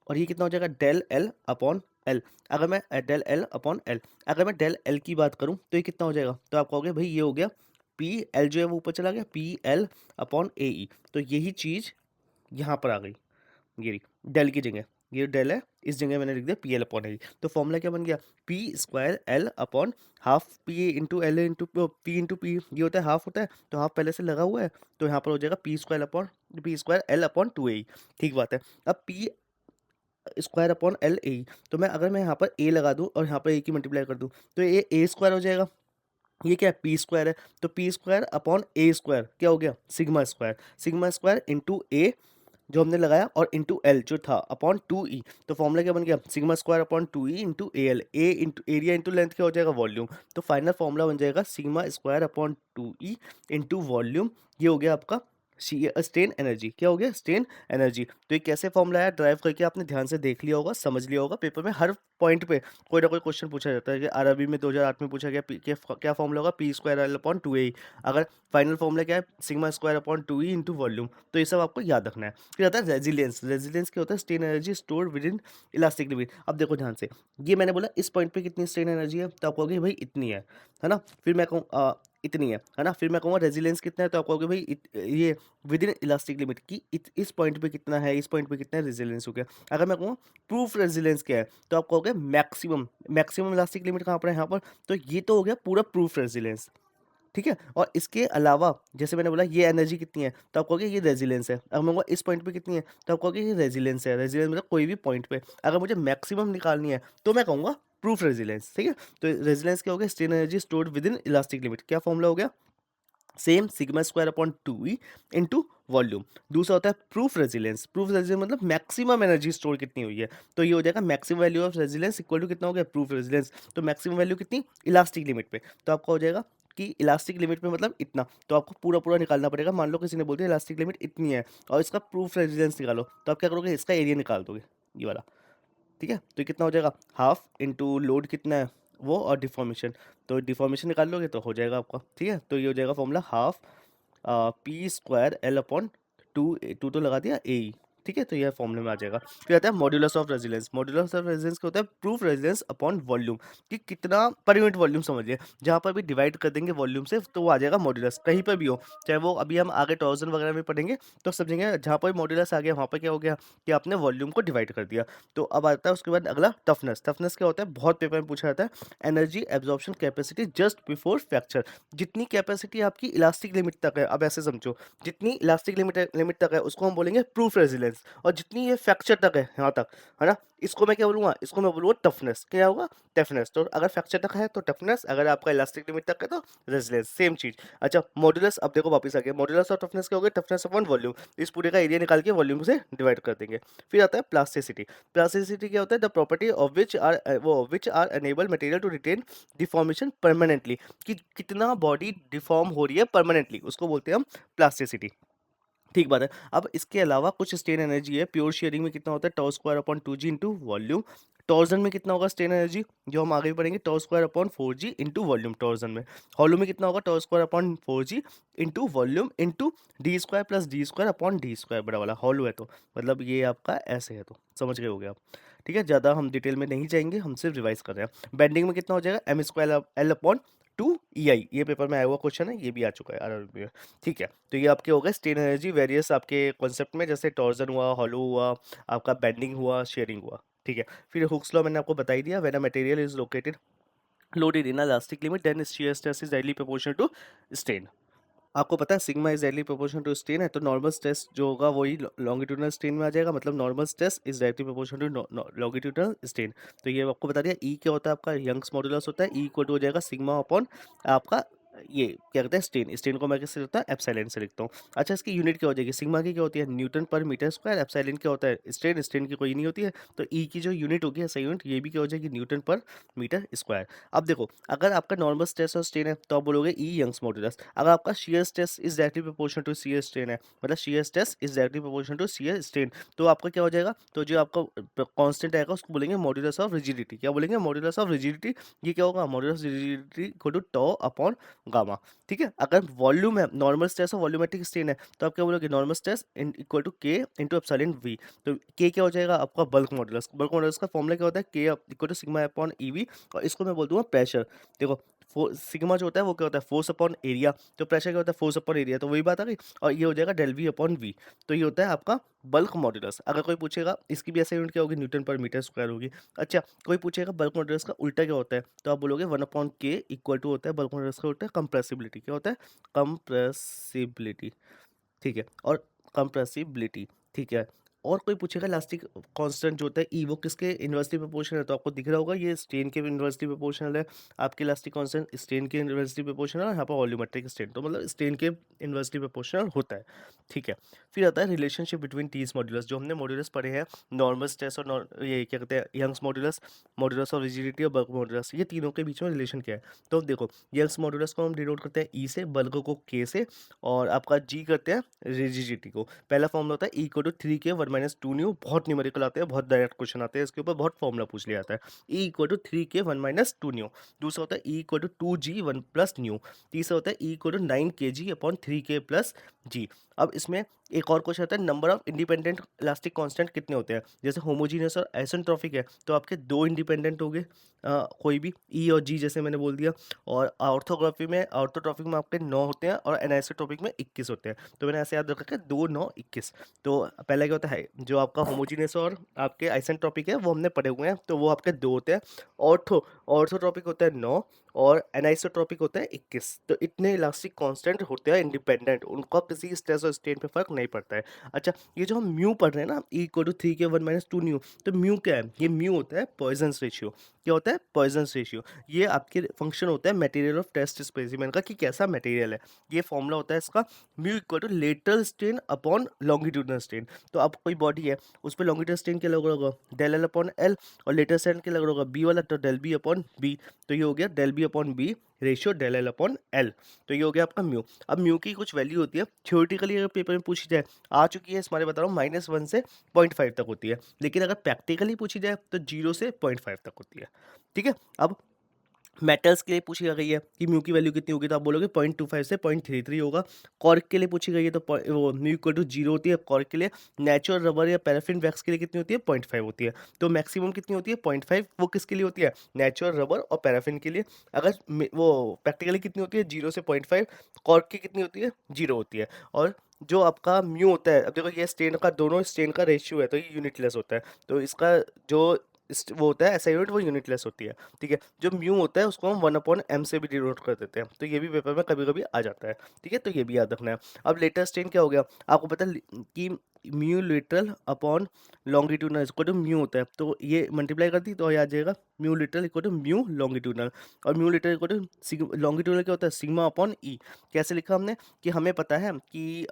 [SPEAKER 1] और ये कितना हो जाएगा? Del L upon L. अगर मैं डेल एल अपॉन एल, अगर मैं डेल एल की बात करूं तो ये कितना हो जाएगा? तो आप कहोगे भाई ये हो गया पी एल, जो है वो ऊपर चला गया, पी एल अपॉन ए ई। तो यही चीज़ यहाँ पर आ गई, ये रही डेल की जगह, ये डेल है, इस जगह मैंने लिख दिया पी एल अपॉन ए। तो फॉर्मूला क्या बन गया? P square L upon half P into L into P into P. ये होता है हाफ होता है, तो हाफ पहले से लगा हुआ है, तो यहाँ पर हो जाएगा P square L upon two A. ठीक बात है। अब P square upon L A, तो मैं यहाँ पर ए लगा दूँ और यहाँ पर ए की मल्टीप्लाई कर दूँ, तो ये ए स्क्वायर हो जाएगा। ये क्या है? पी स्क्वायर है, तो P square upon A square क्या हो गया? Sigma square. Sigma square into A जो हमने लगाया, और इंटू एल जो था अपॉन टू ई। तो फॉर्मूला क्या बन गया? Sigma square upon two E into A L. A into area into length क्या हो जाएगा? वॉल्यूम। तो फाइनल फॉर्मूला बन जाएगा sigma square upon two E into volume. ये हो गया आपका स्ट्रेन एनर्जी। क्या हो गया? Strain energy. तो ये कैसे फॉर्मूला है ड्राइव करके आपने ध्यान से देख लिया होगा, समझ लिया होगा। पेपर में हर पॉइंट पे कोई ना कोई क्वेश्चन पूछा जाता है कि आरआरबी में 2008 में पूछा गया क्या फॉर्मूला होगा? P square L upon two A. अगर फाइनल फॉर्मूला क्या है? Sigma square upon two E into volume. तो ये सब आपको याद रखना है। फिर आता है रेजिलियंस। रेजिलियंस क्या होता है? Strain energy store with in elastic limit. अब देखो ध्यान से, ये मैंने बोला इस पॉइंट पे कितनी स्ट्रेन एनर्जी है, तो आप कहोगे भाई इतनी है ना? फिर मैं कहूँ इतनी है ना? फिर मैं कहूँगा रेजिलियंस कितना है, तो आप कहोगे भाई ये विद इन इलास्टिक लिमिट की इस पॉइंट पे कितना है, इस पॉइंट पे कितना है, रेजिलियंस हो गया। अगर मैं कहूँ प्रूफ रेजिलियंस क्या है, तो आप कहोगे मैक्सिमम। मैक्सिमम इलास्टिक लिमिट कहाँ पर है? यहाँ पर। तो ये तो हो गया पूरा प्रूफ रेजिलियंस। ठीक है? और इसके अलावा जैसे मैंने बोला ये एनर्जी कितनी है, तो आप कहोगे ये रेजिलियंस है। अगर मैं कहूँगा इस पॉइंट पे कितनी है, तो आप कहोगे ये रेजिलियंस है। रेजिलियंस मतलब कोई भी पॉइंट पे अगर मुझे मैक्सिमम निकालनी है तो मैं कहूँगा प्रूफ रेजिलियंस। ठीक है? तो रेजिलियंस क्या हो गया? Strain energy stored within elastic limit. क्या फॉर्मूला हो गया? Same sigma square upon two E into volume. दूसरा होता है प्रूफ रेजिलियंस। प्रूफ रेजिलियंस मतलब मैक्सिमम एनर्जी स्टोर कितनी हुई है, तो ये हो जाएगा maximum value of resilience equal to कितना हो गया? Proof resilience. तो मैक्सिमम वैल्यू कितनी? इलास्टिक लिमिट पे। तो आपका हो जाएगा कि इलास्टिक लिमिट पे मतलब इतना, तो आपको पूरा पूरा निकालना पड़ेगा। मान लो किसी ने बोल दिया इलास्टिक लिमिट इतनी है और इसका प्रूफ रेजिलियंस निकालो, तो आप क्या करोगे? इसका एरिया निकाल दोगे, ये वाला। ठीक है? तो ये कितना हो जाएगा, हाफ इंटू लोड कितना है वो और डिफॉर्मेशन, तो डिफॉर्मेशन निकाल लोगे तो हो जाएगा आपका। ठीक है, तो ये हो जाएगा formula half P square L upon two, two तो लगा दिया ए। ठीक है, तो यह फॉर्मूले में आ जाएगा। फिर आता है modulus of resilience. Modulus of resilience क्या होता है, प्रूफ रेजिलेंस अपॉन वॉल्यूम, कि कितना पर यूनिट वॉल्यूम समझिए, जहाँ पर भी डिवाइड कर देंगे वॉल्यूम से तो वो आ जाएगा मॉड्यूलस, कहीं पर भी हो, चाहे वो अभी हम आगे टॉर्जन वगैरह में पढ़ेंगे तो समझेंगे, जहाँ पर मॉड्यूलस आ गया वहाँ पर क्या हो गया कि आपने वॉल्यूम को डिवाइड कर दिया। तो अब आता है उसके बाद अगला टफनेस। टफनेस क्या होता है, बहुत पेपर में पूछा जाता है, energy absorption capacity just before fracture, जितनी कैपेसिटी आपकी इलास्टिक लिमिट तक है, अब ऐसे समझो, जितनी इलास्टिक लिमिट तक है उसको हम बोलेंगे प्रूफ रेजिलेंस, और जितनी ये फ्रैक्चर तक है यहाँ तक, है ना, इसको मैं क्या बोलूँगा, इसको मैं बोलूँगा टफनेस। क्या होगा, टफनेस। तो अगर फ्रैक्चर तक है तो टफनेस, अगर आपका इलास्टिक लिमिट तक है तो रेजिलेंस, सेम चीज। अच्छा मॉड्यूलस, अब देखो वापस आ गया, मॉड्यूलस और टफनेस क्या हो गया, टफनेस अपॉन वॉल्यूम, इस पूरे का एरिया निकाल के वॉल्यूम से डिवाइड कर देंगे। फिर आता है प्लास्टिसिटी। प्लास्टिसिटी क्या होता है, the property of which are enable material to retain deformation permanently, कि कितना बॉडी डिफॉर्म हो रही है परमानेंटली, उसको बोलते हैं हम प्लास्टिसिटी। ठीक बात है। अब इसके अलावा कुछ स्ट्रेन एनर्जी है, प्योर शेयरिंग में कितना होता है, tau square upon 2g into volume. Torsion में कितना होगा स्ट्रेन एनर्जी, जो हम आगे भी पढ़ेंगे, tau square upon 4g into volume torsion में। हॉलो में कितना होगा, tau square upon 4g into volume into D square plus D square upon D square, बड़ा वाला हॉलो है तो मतलब ये आपका ऐसे है, तो समझ गए होगे आप। ठीक है, ज़्यादा हम डिटेल में नहीं जाएंगे, हम सिर्फ रिवाइज कर रहे हैं। बेंडिंग में कितना हो जाएगा, M square L upon 2 EI, ये पेपर में आया हुआ क्वेश्चन है, ये भी आ चुका है आरआरबी में। ठीक है, तो ये आपके हो गए स्ट्रेन एनर्जी वेरियस आपके कॉन्सेप्ट में, जैसे टॉर्जन हुआ, हॉलो हुआ, आपका बेंडिंग हुआ, शेयरिंग हुआ। ठीक है, फिर हुक्स लॉ मैंने आपको बता ही दिया, when a material is located loaded in elastic limit then shear stress is directly proportional to strain. आपको पता है sigma is directly proportional to strain है, तो नॉर्मल स्ट्रेस जो होगा वही लॉन्गिट्यूडनल स्ट्रेन में आ जाएगा, मतलब normal stress is directly proportional to longitudinal strain. तो ये आपको बता दिया। ई क्या होता है आपका, यंग्स मॉडुलस होता है, ई इक्वल टू हो जाएगा सिग्मा अपॉन आपका ये क्या कहते हैं स्ट्रेन। स्ट्रेन को मैं कैसे लिखता हूँ, एप्सिलॉन से लिखता हूँ। अच्छा, इसकी यूनिट क्या हो जाएगी, सिग्मा की क्या होती है, न्यूटन पर मीटर स्क्वायर। एप्सिलॉन क्या होता है, स्ट्रेन। स्ट्रेन की कोई नहीं होती है, तो ई की जो यूनिट होगी ऐसा यूनिट, ये भी क्या हो जाएगी, न्यूटन पर मीटर स्क्वायर। अब देखो, अगर आपका नॉर्मल स्ट्रेस और स्ट्रेन है तो आप बोलोगे ई यंग्स मॉडुलस। अगर आपका shear stress is directly proportional to shear strain है, मतलब shear stress is directly proportional to shear strain, तो आपका क्या हो जाएगा, तो जो आपका कांस्टेंट आएगा उसको बोलेंगे मॉडुलस ऑफ रिजिडिटी। क्या बोलेंगे, मॉडुलस ऑफ रिजिडिटी। ये क्या होगा, modulus rigidity equal to tau upon gamma. ठीक है, अगर वॉल्यूम है, नॉर्मल स्ट्रेस और वॉल्यूमेट्रिक स्ट्रेन है, तो आप क्या बोलोगे, normal stress equal to K into epsilon V. तो के क्या हो जाएगा आपका, बल्क मॉडुलस। बल्क मॉडुलस का फॉर्मूला क्या होता है, K equal to sigma upon E V, और इसको मैं बोल दूंगा प्रेशर। देखो सिग्मा जो होता है वो क्या होता है, फोर्स अपॉन एरिया, तो प्रेशर क्या होता है, फोर्स अपॉन एरिया, तो वही बात आ गई। और ये हो जाएगा डेल वी अपॉन वी, तो ये होता है आपका बल्क मॉडुलस। अगर कोई पूछेगा इसकी भी ऐसे यूनिट क्या होगी, न्यूटन पर मीटर स्क्वायर होगी। अच्छा, कोई पूछेगा बल्क मॉडुलस का उल्टा क्या होता है, तो आप बोलोगे 1/k इक्वल टू होता है बल्क मॉडुलस का उल्टा कंप्रेसिबिलिटी। क्या होता है, कंप्रेसिबिलिटी। ठीक है, और कंप्रेसिबिलिटी। ठीक है, और कोई पूछेगा इलास्टिक कांस्टेंट जो होता है ई, वो किसके इन्वर्सली प्रोपोर्शनल है, तो आपको दिख रहा होगा ये स्ट्रेन के इन्वर्सली प्रोपोर्शनल है। आपके इलास्टिक कांस्टेंट स्ट्रेन के इन्वर्सली प्रोपोर्शनल है, और यहाँ पर वॉल्यूमेट्रिक स्ट्रेन, तो मतलब स्ट्रेन के इन्वर्सली प्रोपोर्शनल होता है। ठीक है, फिर आता है रिलेशनशिप बिटवीन टीज मॉड्यूलस, जो हमने मॉड्यूलस पढ़े हैं, नॉर्मल स्ट्रेस और ये क्या कहते हैं Young's modulus, modulus of rigidity और बल्क मॉड्यूलस, ये तीनों के बीच में रिलेशन क्या है। तो देखो, यंग्स मॉड्यूलस को हम डिनोट करते हैं ई से, बल्क को के से, और आपका जी करते हैं रिजिडिटी को। पहला फॉर्मूला होता है E equal to 3k1 - 2 nu, बहुत न्यूमेरिकल आते हैं, बहुत डायरेक्ट क्वेश्चन आते हैं इसके ऊपर, बहुत फॉर्मूला पूछ लिया जाता है। E equal to 3k1 - 2 nu. दूसरा होता है E equal to 2g1 + new. तीसरा होता है E equal to 9kg upon 3k plus G. अब इसमें एक और क्वेश्चन आता है, number of independent elastic constant कितने होते हैं। जैसे होमोजीनियस और आइसेंट्रोपिक है तो आपके दो इंडिपेंडेंट हो गए, कोई भी ई और जी जैसे मैंने बोल दिया। और ऑर्थोट्रॉपिक में आपके 9 होते हैं और एनाइसोट्रोपिक में 21 होते हैं। तो मैंने ऐसे याद रखा कि 2 9 21। तो पहला क्या होता है, जो आपका होमोजीनियस और आपके आइसेंट्रोपिक है वो हमने पढ़े हुए हैं, तो वो आपके 2 होते हैं। ऑर्थोट्रॉपिक होता है 9 और एनाइसोट्रोपिक होता है 21। तो इतने इलास्टिक कांस्टेंट होते हैं इंडिपेंडेंट, उनका किसी स्ट्रेस और स्ट्रेन पे फर्क नहीं पड़ता है। अच्छा, ये जो हम म्यू पढ़ रहे हैं ना, E equal to 3k1 - 2 nu, तो म्यू क्या है, ये म्यू होता है पॉइजन्स रेशियो। क्या होता है, पॉइजन्स रेशियो। ये आपके फंक्शन होता है मटेरियल ऑफ टेस्ट स्पेसिमेन का, कि कैसा मटेरियल है। ये फॉर्मूला होता है इसका, mu equal to lateral strain upon longitudinal strain. तो अब कोई बॉडी है उस पर लॉन्गिट्यूडनल स्ट्रेन क्या लग रहा होगा, डेल एल अपॉन एल, और लेटरल स्ट्रेन क्या लग रहा होगा, बी वाला, तो डेल बी अपॉन बी। तो ये हो गया del B P upon B ratio del L upon L. तो ये हो गया आपका म्यू। अब म्यू की कुछ वैल्यू होती है, थ्योरेटिकली अगर पेपर में पूछी जाए आ चुकी है, इसमें बता रहा हूँ -1 से 0.5 तक होती है, लेकिन अगर प्रैक्टिकली पूछी जाए तो 0 से 0.5 तक होती है। ठीक है, अब मेटल्स के लिए पूछी गई है कि म्यू की वैल्यू कितनी होगी, तो आप बोलोगे 0.25 से 0.33 होगा। कॉर्क के लिए पूछी गई है तो वो म्यू इक्वल टू 0 होती है कॉर्क के लिए। नेचुरल रबर या पैराफिन वैक्स के लिए कितनी होती है, 0.5 होती है। तो मैक्सिमम कितनी होती है, 0.5। वो किसके लिए होती है, नेचुरल रबर और पैराफिन के लिए। अगर वो प्रैक्टिकली कितनी होती है, 0 से 0.5। कॉर्क की कितनी होती है, 0 होती है। और जो आपका म्यू होता है, अब देखो ये स्ट्रेन का, दोनों स्ट्रेन का रेशियो है, तो ये यूनिटलेस होता है, तो इसका जो वो होता है एसआई यूनिट, वो यूनिटलेस होती है। ठीक है, जो म्यू होता है उसको हम 1/m से भी डिनोट कर देते हैं, तो ये भी पेपर में कभी कभी आ जाता है। ठीक है, तो ये भी याद रखना है। अब लेटर स्ट्रेन क्या हो गया, आपको पता है कि म्यू लिटरल अपॉन लॉन्गिट्यूडनल इसको तो म्यू होता है, तो ये मल्टीप्लाई कर दी तो याद जाएगा mu lateral equal to mu longitudinal. और mu lateral equal to longitudinal क्या होता है, सिग्मा अपॉन ई। कैसे लिखा हमने कि हमें पता है कि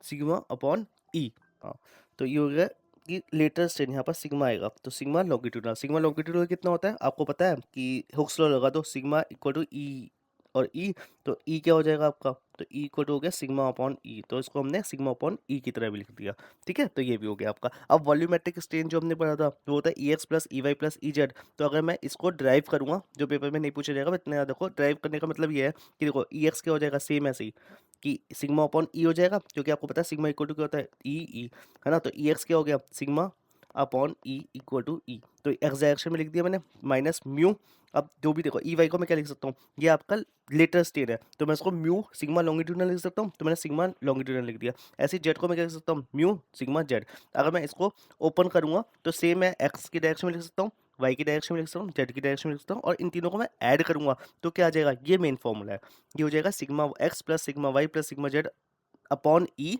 [SPEAKER 1] सिग्मा अपॉन ई। हाँ, तो ये हो गया कि लेटर स्ट्रेन, यहाँ पर सिग्मा आएगा, तो सिग्मा लॉन्गिट्यूडनल। सिग्मा लॉन्गिट्यूडनल कितना होता है आपको पता है कि हुक्स लॉ लगा दो, सिग्मा इक्वल टू ई और ई, तो ई क्या हो जाएगा आपका, तो ई इक्वल टू हो गया सिग्मा अपॉन ई, तो इसको हमने सिग्मा अपॉन ई की तरह भी लिख दिया। ठीक है, तो ये भी हो गया आपका। अब वॉल्यूमेट्रिक स्ट्रेन जो हमने पढ़ा था वो होता है E X plus E Y plus E Z. तो अगर मैं इसको ड्राइव करूंगा, जो पेपर में नहीं पूछा जाएगा, इतना याद रखो, ड्राइव करने का मतलब ये है कि देखो ई एक्स क्या हो जाएगा, सेम ऐसे ही कि सिग्मा अपॉन ई हो जाएगा, क्योंकि आपको पता है सिग्मा इक्वल टू क्या होता है, ई, है ना। तो ई एक्स क्या हो गया, sigma upon E equal to E, तो एक्स डायरेक्शन में लिख दिया मैंने माइनस म्यू। अब जो भी देखो ई वाई को मैं क्या लिख सकता हूँ, ये आपका लेटर स्टेन है, तो मैं इसको म्यू सिग्मा लॉन्गिट्यूडनल लिख सकता हूँ, तो मैंने सिग्मा लॉन्गिट्यूडनल लिख दिया। ऐसे जेड को मैं क्या लिख सकता हूँ, म्यू सिग्मा जेड। अगर मैं इसको ओपन करूँगा तो सेम मैं एक्स की डायरेक्शन में लिख सकता हूँ, वाई की डायरेक्शन में लिख सकता हूँ, जेड की डायरेक्शन में लिख सकता हूँ, और इन तीनों को मैं ऐड करूँगा तो क्या आ जाएगा, ये मेन फॉर्मूला है। ये हो जाएगा sigma X plus sigma Y plus sigma Z upon E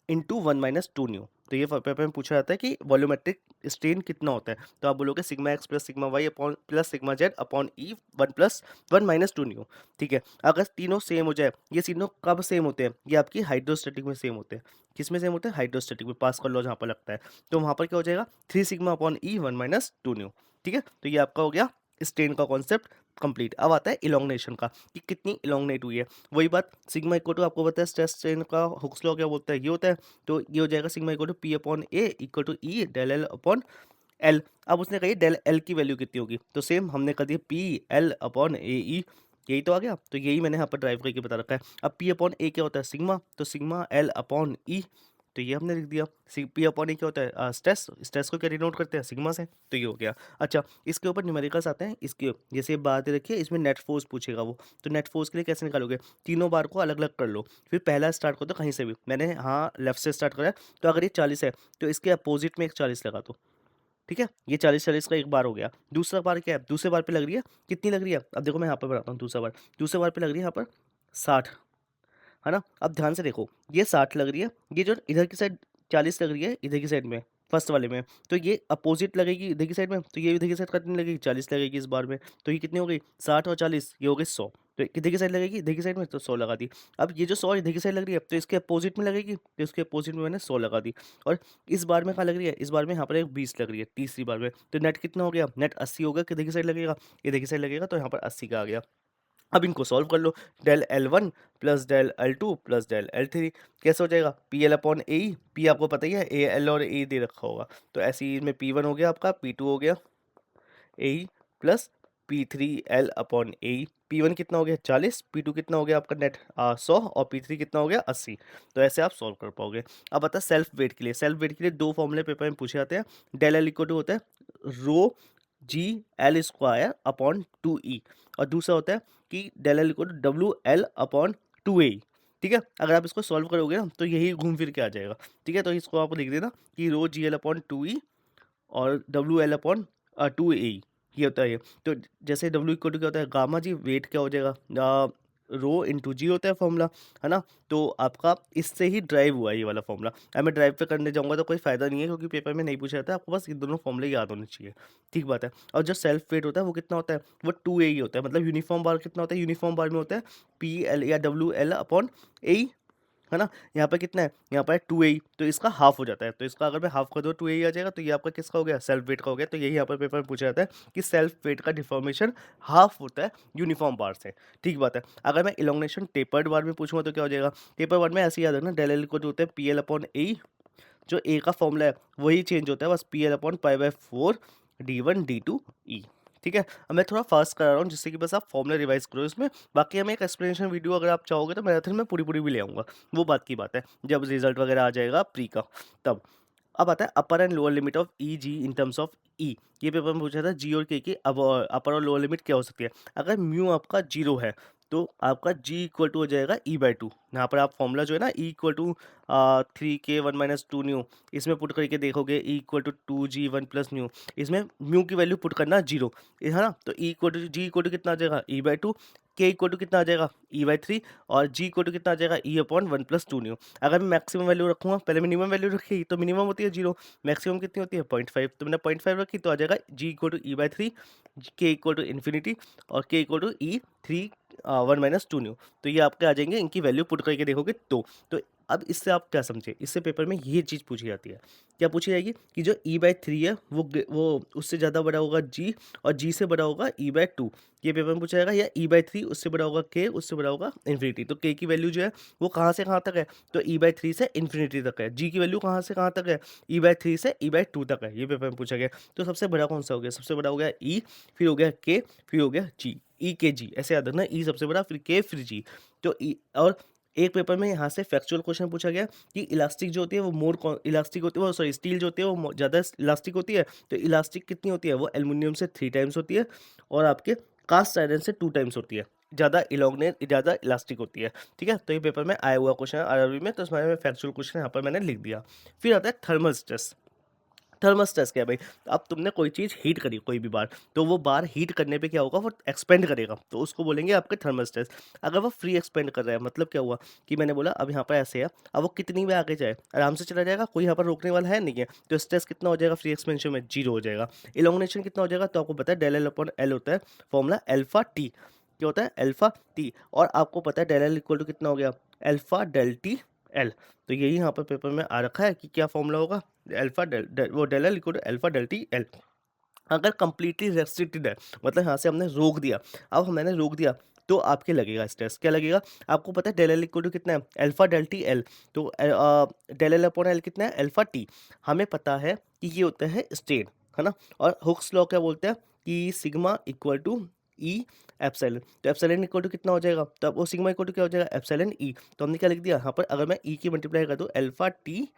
[SPEAKER 1] into 1 - 2 nu. तो ये पेपर में पूछा जाता है कि वॉल्यूमेट्रिक स्ट्रेन कितना होता है, तो आप बोलोगे sigma X plus sigma Y upon plus sigma Z upon E 1 + 1 - 2 nu. ठीक है, अगर तीनों सेम हो जाए, ये तीनों कब सेम होते हैं, ये आपकी हाइड्रोस्टैटिक में सेम होते हैं। किस में सेम होते हैं, हाइड्रोस्टैटिक में, पास्कल लॉ जहाँ पर लगता है, तो वहाँ पर क्या हो जाएगा 3 सिग्मा अपॉन ई 1 - 2 न्यू। ठीक है, तो ये आपका हो गया स्ट्रेन का कॉन्सेप्ट कंप्लीट। अब आता है इलोंगनेशन का, कि कितनी इलोंगनेट हुई है। वही बात, सिग्मा इक्वल टू आपको पता है स्ट्रेस स्ट्रेन का हुक्स लॉ क्या बोलता है, ये होता है, तो ये हो जाएगा sigma equal to P upon A equal to E del L upon L. अब उसने कही डेल एल की वैल्यू कितनी होगी, तो सेम हमने कर दिया पी एल अपॉन ए ई, यही तो आ गया, तो यही मैंने यहाँ पर ड्राइव करके बता रखा है। अब पी अपॉन ए क्या होता है, सिग्मा, तो सिग्मा एल अपॉन ई, तो ये हमने लिख दिया। पी अपॉन ए क्या होता है, स्ट्रेस, स्ट्रेस को क्या डिनोट करते हैं, सिग्मा से, तो ये हो गया। अच्छा, इसके ऊपर न्यूमेरिकल्स आते हैं, इसके जैसे बात रखिए, इसमें नेट फोर्स पूछेगा वो, तो नेट फोर्स के लिए कैसे निकालोगे, तीनों बार को अलग अलग कर लो, फिर पहला स्टार्ट कर दो कहीं से भी, मैंने हाँ लेफ्ट से स्टार्ट करा है, तो अगर ये 40 है तो इसके अपोजिट में एक 40 लगा दो। ठीक है, ये 40 का एक बार हो गया। दूसरा बार क्या है, दूसरे बार पे लग रही है, कितनी लग रही है, अब देखो मैं यहाँ पर बताता हूँ। दूसरा बार पे लग रही है यहाँ पर 60, है ना। अब ध्यान से देखो, ये 60 लग रही है, ये जो इधर की साइड 40 लग रही है, इधर की साइड में फर्स्ट वाले में, तो ये अपोजिट लगेगी इधर की साइड में, तो ये इधर की साइड कितनी लगेगी, 40 लगेगी इस बार में, तो ये कितनी हो गई 60 और 40, ये हो गई 100। तो इधर की साइड लगेगी, इधर की साइड में, तो 100 लगा दी। अब ये जो 100 इधर की साइड लग रही है, तो इसके अपोजिट में लगेगी, तो इसके अपोजिट में मैंने 100 लगा दी। और इस बार में कहाँ लग रही है, इस बार में यहाँ पर एक 20 लग रही है तीसरी बार में, तो नेट कितना हो गया, नेट 80 होगा, किधर की साइड लगेगा, इधर की साइड लगेगा, तो यहाँ पर 80 का आ गया। अब इनको सॉल्व कर लो, del L one plus del L two plus del L three कैसे हो जाएगा, P L upon A E, P आपको पता ही है ए एल और ए दे रखा होगा, तो ऐसे ही इसमें पी वन हो गया आपका, पी टू हो गया A E plus P three L upon A E. P one कितना हो गया 40, पी टू कितना हो गया आपका नेट 100, और पी थ्री कितना हो गया 80। तो ऐसे आप सॉल्व कर पाओगे। अब बता सेल्फ वेट के लिए, सेल्फ वेट के लिए दो फॉर्मूले पेपर में पूछे जाते हैं। डेल एल इक्वल टू होता है rho G L square upon 2 E, और दूसरा होता है कि del L equal to W L upon 2 A. ठीक है, अगर आप इसको सॉल्व करोगे ना तो यही घूम फिर के आ जाएगा। ठीक है, तो इसको आप लिख देना कि रो जी एल अपॉन 2 ई और डब्ल्यू एल अपॉन 2 ए, ये होता है ये। तो जैसे डब्ल्यू इक्वल टू क्या होता है, गामा जी वेट क्या हो जाएगा, रो इंटू जी होता है फॉर्मूला, है ना। तो आपका इससे ही ड्राइव हुआ है ये वाला फॉर्मूला। अब मैं ड्राइव पे करने जाऊंगा तो कोई फायदा नहीं है, क्योंकि पेपर में नहीं पूछा जाता है, आपको बस ये दोनों फॉर्मूले याद होने चाहिए। ठीक बात है। और जो सेल्फ वेट होता है वो कितना होता है, वो 2 ए ही होता है, मतलब यूनिफॉर्म बार कितना होता है, यूनिफॉर्म बार में होता है पी एल या डब्ल्यू एल अपॉन ए, है ना। यहाँ पर कितना है, यहाँ पर है 2a, तो इसका हाफ हो जाता है, तो इसका अगर मैं हाफ कर दूँ 2a आ जाएगा, तो ये आपका किसका हो गया, सेल्फ वेट का हो गया। तो यही यहाँ पर पेपर में पूछा जाता है कि सेल्फ वेट का डिफॉर्मेशन हाफ होता है यूनिफॉर्म बार से। ठीक बात है। अगर मैं इलोंगनेशन टेपर्ड बार में पूछूंगा तो क्या हो जाएगा, टेपर बार में ऐसे याद रखना, डेल एल को जो होता है पी एल अपॉन ए, जो ए का फॉर्मूला है वही चेंज होता है, बस P L upon pi by 4 d1 d2 e। ठीक है। अब मैं थोड़ा फास्ट करा रहा हूँ जिससे कि बस आप फॉर्मूला रिवाइज करो इसमें। बाकी हमें एक एक्सप्लेनेशन वीडियो अगर आप चाहोगे तो मैराथन में पूरी पूरी भी ले आऊँगा, वो बात की बात है जब रिजल्ट वगैरह आ जाएगा प्री का तब। अब आता है upper and lower limit of E G in terms of E. ये पेपर में पूछा था जी और के की अब अपर और लोअर लिमिट क्या हो सकती है। अगर म्यू आपका जीरो है तो आपका जी इक्वल टू हो जाएगा ई बाई टू। यहाँ पर आप फॉर्मूला जो है ना, E equal to 3k1 - 2 nu, इसमें पुट करके देखोगे E equal to 2g1 + nu, इसमें म्यू की वैल्यू पुट करना जीरो, है ना। तो E equal to G equal to कितना आ जाएगा, E by two, K equal to कितना आ जाएगा, ई बाई थ्री, और जी इक्वल टू कितना आ जाएगा, ई अपॉन 1 + 2 न्यू। अगर मैं मैक्सिमम वैल्यू रखूँगा, पहले मिनिमम वैल्यू रखी तो मिनिमम होती है जीरो, मैक्सिमम कितनी होती है 0.5, तो मैंने 0.5 रखी तो आ जाएगा G equal to E by three, K equal to infinity, और K equal to E three 1 - 2 nu. तो ये आपके आ जाएंगे, इनकी वैल्यू पुट करके देखोगे तो अब इससे आप क्या समझे, इससे पेपर में ये चीज़ पूछी जाती है, क्या पूछी जाएगी कि जो ई बाई थ्री है वो उससे ज़्यादा बड़ा होगा जी, और जी से बड़ा होगा ई बाई टू, ये पेपर में पूछा जाएगा, या ई बाई थ्री उससे बड़ा होगा के, उससे बड़ा होगा इन्फिनिटी। तो के की वैल्यू जो है वो कहाँ से कहाँ तक है, तो ई बाई थ्री से इन्फिनिटी तक है। जी की वैल्यू कहाँ से कहाँ तक है, ई बाई थ्री से ई बाई टू तक है, ये पेपर में पूछा गया। तो सबसे बड़ा कौन सा हो गया, सबसे बड़ा हो गया ई, फिर हो गया के, फिर हो गया जी, ई के जी, ऐसे याद रखना, ई सबसे बड़ा, फिर के, फिर जी। तो ई, और एक पेपर में यहाँ से फैक्चुअल क्वेश्चन पूछा गया कि इलास्टिक जो होती है वो मोर इलास्टिक होती है, वो सॉरी स्टील जो होती है वो ज़्यादा इलास्टिक होती है, तो इलास्टिक कितनी होती है, वो एल्युमिनियम से 3 टाइम्स होती है, और आपके कास्ट आयरन से 2 टाइम्स होती है, ज़्यादा इलोंगनेट ज़्यादा इलास्टिक होती है। ठीक है, तो ये पेपर में आया हुआ क्वेश्चन है आरआरबी में, तो इसमें फैक्चुअल क्वेश्चन यहाँ पर मैंने लिख दिया। फिर आता है थर्मल स्ट्रेस। थर्मल स्ट्रेस क्या है भाई, अब तुमने कोई चीज़ हीट करी कोई भी बार, तो वो बार हीट करने पे क्या होगा, वो एक्सपेंड करेगा, तो उसको बोलेंगे आपके थर्मल स्ट्रेस। अगर वो फ्री एक्सपेंड कर रहा है, मतलब क्या हुआ कि मैंने बोला अब यहाँ पर ऐसे है, अब वो कितनी भी आगे जाए आराम से चला जाएगा, कोई यहाँ पर रोकने वाला है नहीं है, तो स्ट्रेस कितना हो जाएगा फ्री एक्सपेंशन में, जीरो हो जाएगा। इलोंगनेशन कितना हो जाएगा, तो आपको पता है डेल एल अपॉन एल होता है, फॉर्मूला अल्फा टी, क्या होता है अल्फा टी, और आपको पता है डेल एल इक्वल टू कितना हो गया, अल्फा डेल टी एल। तो यही यहाँ पर पेपर में आ रखा है कि क्या फॉर्मूला होगा, अल्फा वो del L equal to alpha del T L. अगर कंप्लीटली रेस्ट्रिक्टेड है, मतलब यहाँ से हमने रोक दिया, अब मैंने रोक दिया, तो आपके लगेगा स्ट्रेस, क्या लगेगा, आपको पता है डेल एल इक्वल टू कितना है, अल्फा डेल टी एल, तो डेल एल अपॉन एल कितना है, अल्फा टी। हमें पता है कि ये होता है स्ट्रेन, है ना। और हुक्स लॉ क्या बोलते हैं कि sigma equal to E epsilon, तो एप्सिलॉन इक्वल टू कितना हो जाएगा, तो अब वो सिग्मा इक्वल टू क्या हो जाएगा, एप्सिलॉन ई। तो हमने क्या लिख दिया यहाँ पर, अगर मैं ई की मल्टीप्लाई कर दूँ अल्फा टी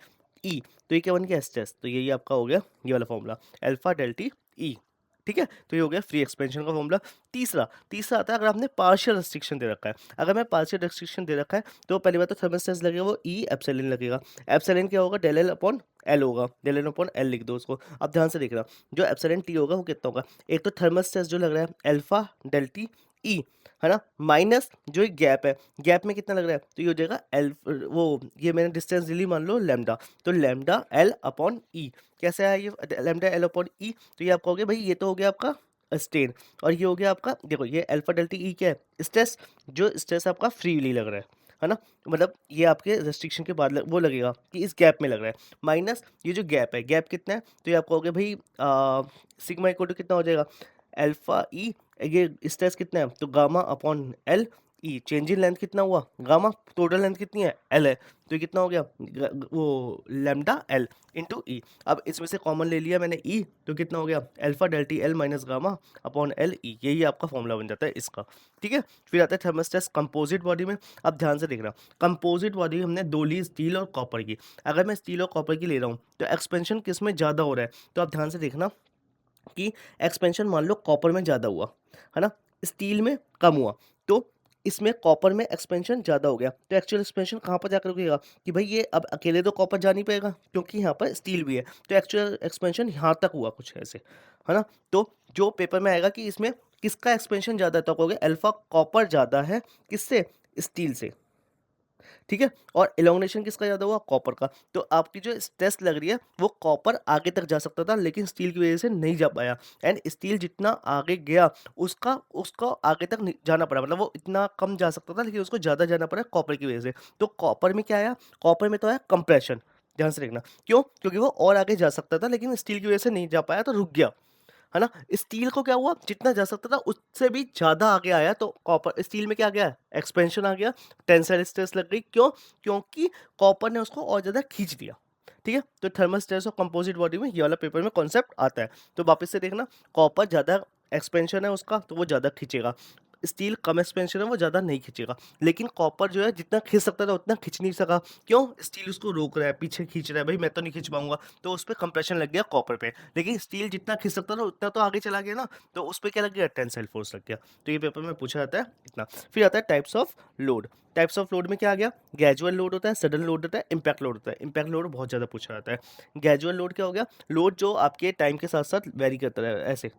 [SPEAKER 1] ई, तो ये क्या बन गया स्ट्रेस, तो यही आपका हो गया ये वाला formula alpha del T E. ठीक है, तो ये हो गया फ्री एक्सपेंशन का फॉर्मूला। तीसरा तीसरा आता है अगर आपने पार्शियल रेस्ट्रिक्शन दे रखा है, अगर मैं पार्शियल रेस्ट्रिक्शन दे रखा है तो पहली बात तो थर्मल स्ट्रेस लगेगा वो ई एप्सिलॉन लगेगा। एप्सिलॉन क्या होगा, डेल एल अपॉन एल होगा, डेल एल अपॉन एल लिख दो उसको। अब ध्यान से देखना, जो एप्सिलॉन टी होगा वो कितना होगा, एक तो थर्मल स्ट्रेस जो लग रहा है अल्फा डेल टी ई, है ना, माइनस जो एक गैप है, गैप में कितना लग रहा है, तो ये हो जाएगा एल, वो ये मैंने डिस्टेंस ले ली मान लो लैम्डा, तो लैम्डा एल अपॉन ई, कैसे आया ये लैम्डा एल अपॉन ई, तो ये आपका हो गया भाई, ये तो हो गया आपका स्ट्रेन, और ये हो गया आपका, देखो ये अल्फा डेल्टा ई क्या है, स्ट्रेस, जो स्ट्रेस आपका फ्रीली लग रहा है ना, मतलब ये आपके रेस्ट्रिक्शन के बाद वो लगेगा कि इस गैप में लग रहा है, माइनस ये जो गैप है, गैप कितना है, तो ये आपका हो गया भाई सिग्मा इक्वल टू कितना हो जाएगा, अल्फा ई, ये स्ट्रेस कितना है, तो gamma upon L E, change in length कितना हुआ गामा, टोटल लेंथ कितनी है एल है, तो ये कितना हो गया वो लैम्डा एल इंटू ई। अब इसमें से कॉमन ले लिया मैंने ई, तो कितना हो गया alpha del T L minus gamma upon L E, यही आपका फॉर्मूला बन जाता है इसका। ठीक है, फिर आता है थर्मल स्ट्रेस कंपोजिट बॉडी में। अब ध्यान से देखना, कंपोजिट बॉडी हमने दो ली, स्टील और कॉपर की। अगर मैं स्टील और कॉपर की ले रहा हूँ तो एक्सपेंशन किस में ज़्यादा हो रहा है, तो आप ध्यान से देखना कि एक्सपेंशन मान लो कॉपर में ज़्यादा हुआ, है ना, स्टील में कम हुआ, तो इसमें कॉपर में एक्सपेंशन ज़्यादा हो गया, तो एक्चुअल एक्सपेंशन कहाँ पर जाकर रुकेगा कि भाई ये अब अकेले तो कॉपर जा नहीं पाएगा क्योंकि यहाँ पर स्टील भी है, तो एक्चुअल एक्सपेंशन यहाँ तक हुआ कुछ ऐसे, है ना। तो जो पेपर में आएगा कि इसमें किसका एक्सपेंशन ज़्यादा है, तो कहोगे अल्फा कॉपर ज़्यादा है किससे, स्टील से। ठीक है। और इलॉन्गेशन किसका ज़्यादा हुआ? कॉपर का। तो आपकी जो स्ट्रेस लग रही है वो कॉपर आगे तक जा सकता था लेकिन स्टील की वजह से नहीं जा पाया, एंड स्टील जितना आगे गया उसका उसको आगे तक नहीं जाना पड़ा, मतलब वो इतना कम जा सकता था लेकिन उसको ज़्यादा जाना पड़ा कॉपर की वजह से। तो कॉपर में क्या आया? कॉपर में तो आया कंप्रेशन। ध्यान से देखना, क्यों? क्योंकि वो और आगे जा सकता था लेकिन स्टील की वजह से नहीं जा पाया तो रुक गया, है ना? स्टील को क्या हुआ? जितना जा सकता था उससे भी ज़्यादा आगे आया, तो कॉपर स्टील में क्या आ गया? एक्सपेंशन आ गया, टेंसाइल स्ट्रेस लग गई। क्यों? क्योंकि कॉपर ने उसको और ज़्यादा खींच दिया। ठीक है? तो thermal stress of composite body में ये वाला पेपर में कॉन्सेप्ट आता है। तो वापस से देखना, कॉपर ज़्यादा एक्सपेंशन है उसका तो वो ज़्यादा खींचेगा। स्टील कम एक्सपेंशन है वो ज़्यादा नहीं खींचेगा। लेकिन कॉपर जो है जितना खींच सकता था उतना खींच नहीं सका। क्यों? स्टील उसको रोक रहा है, पीछे खींच रहा है, भाई मैं तो नहीं खींच पाऊँगा। तो उस पे कंप्रेशन लग गया कॉपर पे। लेकिन स्टील जितना खींच सकता था उतना तो आगे चला गया ना, तो उस पे क्या लग गया? टेंसाइल फोर्स लग गया। तो ये पेपर में पूछा जाता है इतना। फिर आता है types of load. Types of load में क्या आ गया? ग्रेजुअल लोड होता है, सडन लोड होता है, इम्पैक्ट लोड होता है। इम्पैक्ट लोड बहुत ज़्यादा पूछा जाता है। ग्रेजुअल लोड क्या हो गया? लोड जो आपके टाइम के साथ-साथ वेरी करता है, ऐसे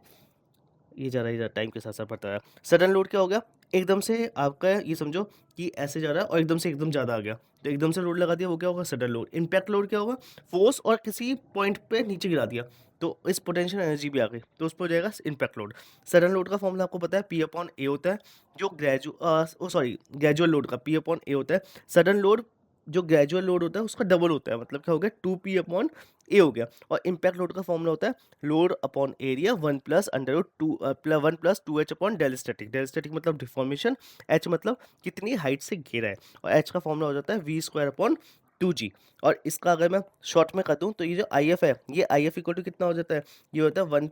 [SPEAKER 1] ये जा रहा है, ये जा टाइम के साथ-साथ बढ़ता है। सडन लोड क्या हो गया? एकदम से आपका ये समझो कि ऐसे जा रहा है और एकदम से एकदम ज़्यादा आ गया। तो एकदम से लोड लगा दिया, वो क्या होगा? Sudden load. इम्पैक्ट लोड क्या होगा? फ़ोर्स और किसी पॉइंट पे नीचे गिरा दिया, तो इस पोटेंशियल एनर्जी भी आ गई, तो उस पे हो जाएगा इम्पैक्ट लोड। सडन लोड का फॉर्मूला आपको पता है, P अपॉन A होता है। जो ग्रेजुअल लोड का P अपॉन A होता है। सडन लोड जो ग्रेजुअल लोड होता है उसका डबल होता है, मतलब क्या हो गया? 2P अपॉन A हो गया। और इम्पैक्ट लोड का फॉर्मूला होता है load upon area 1 plus under root 1 plus 2H upon del static. Del static मतलब डिफॉर्मेशन, H मतलब कितनी हाइट से घेरा है, और H का फॉर्मूला हो जाता है V स्क्वायर अपॉन 2G। और इसका अगर मैं शॉर्ट में कर दूं तो ये जो IF है, ये IF इक्वल टू कितना हो जाता है? ये होता है 1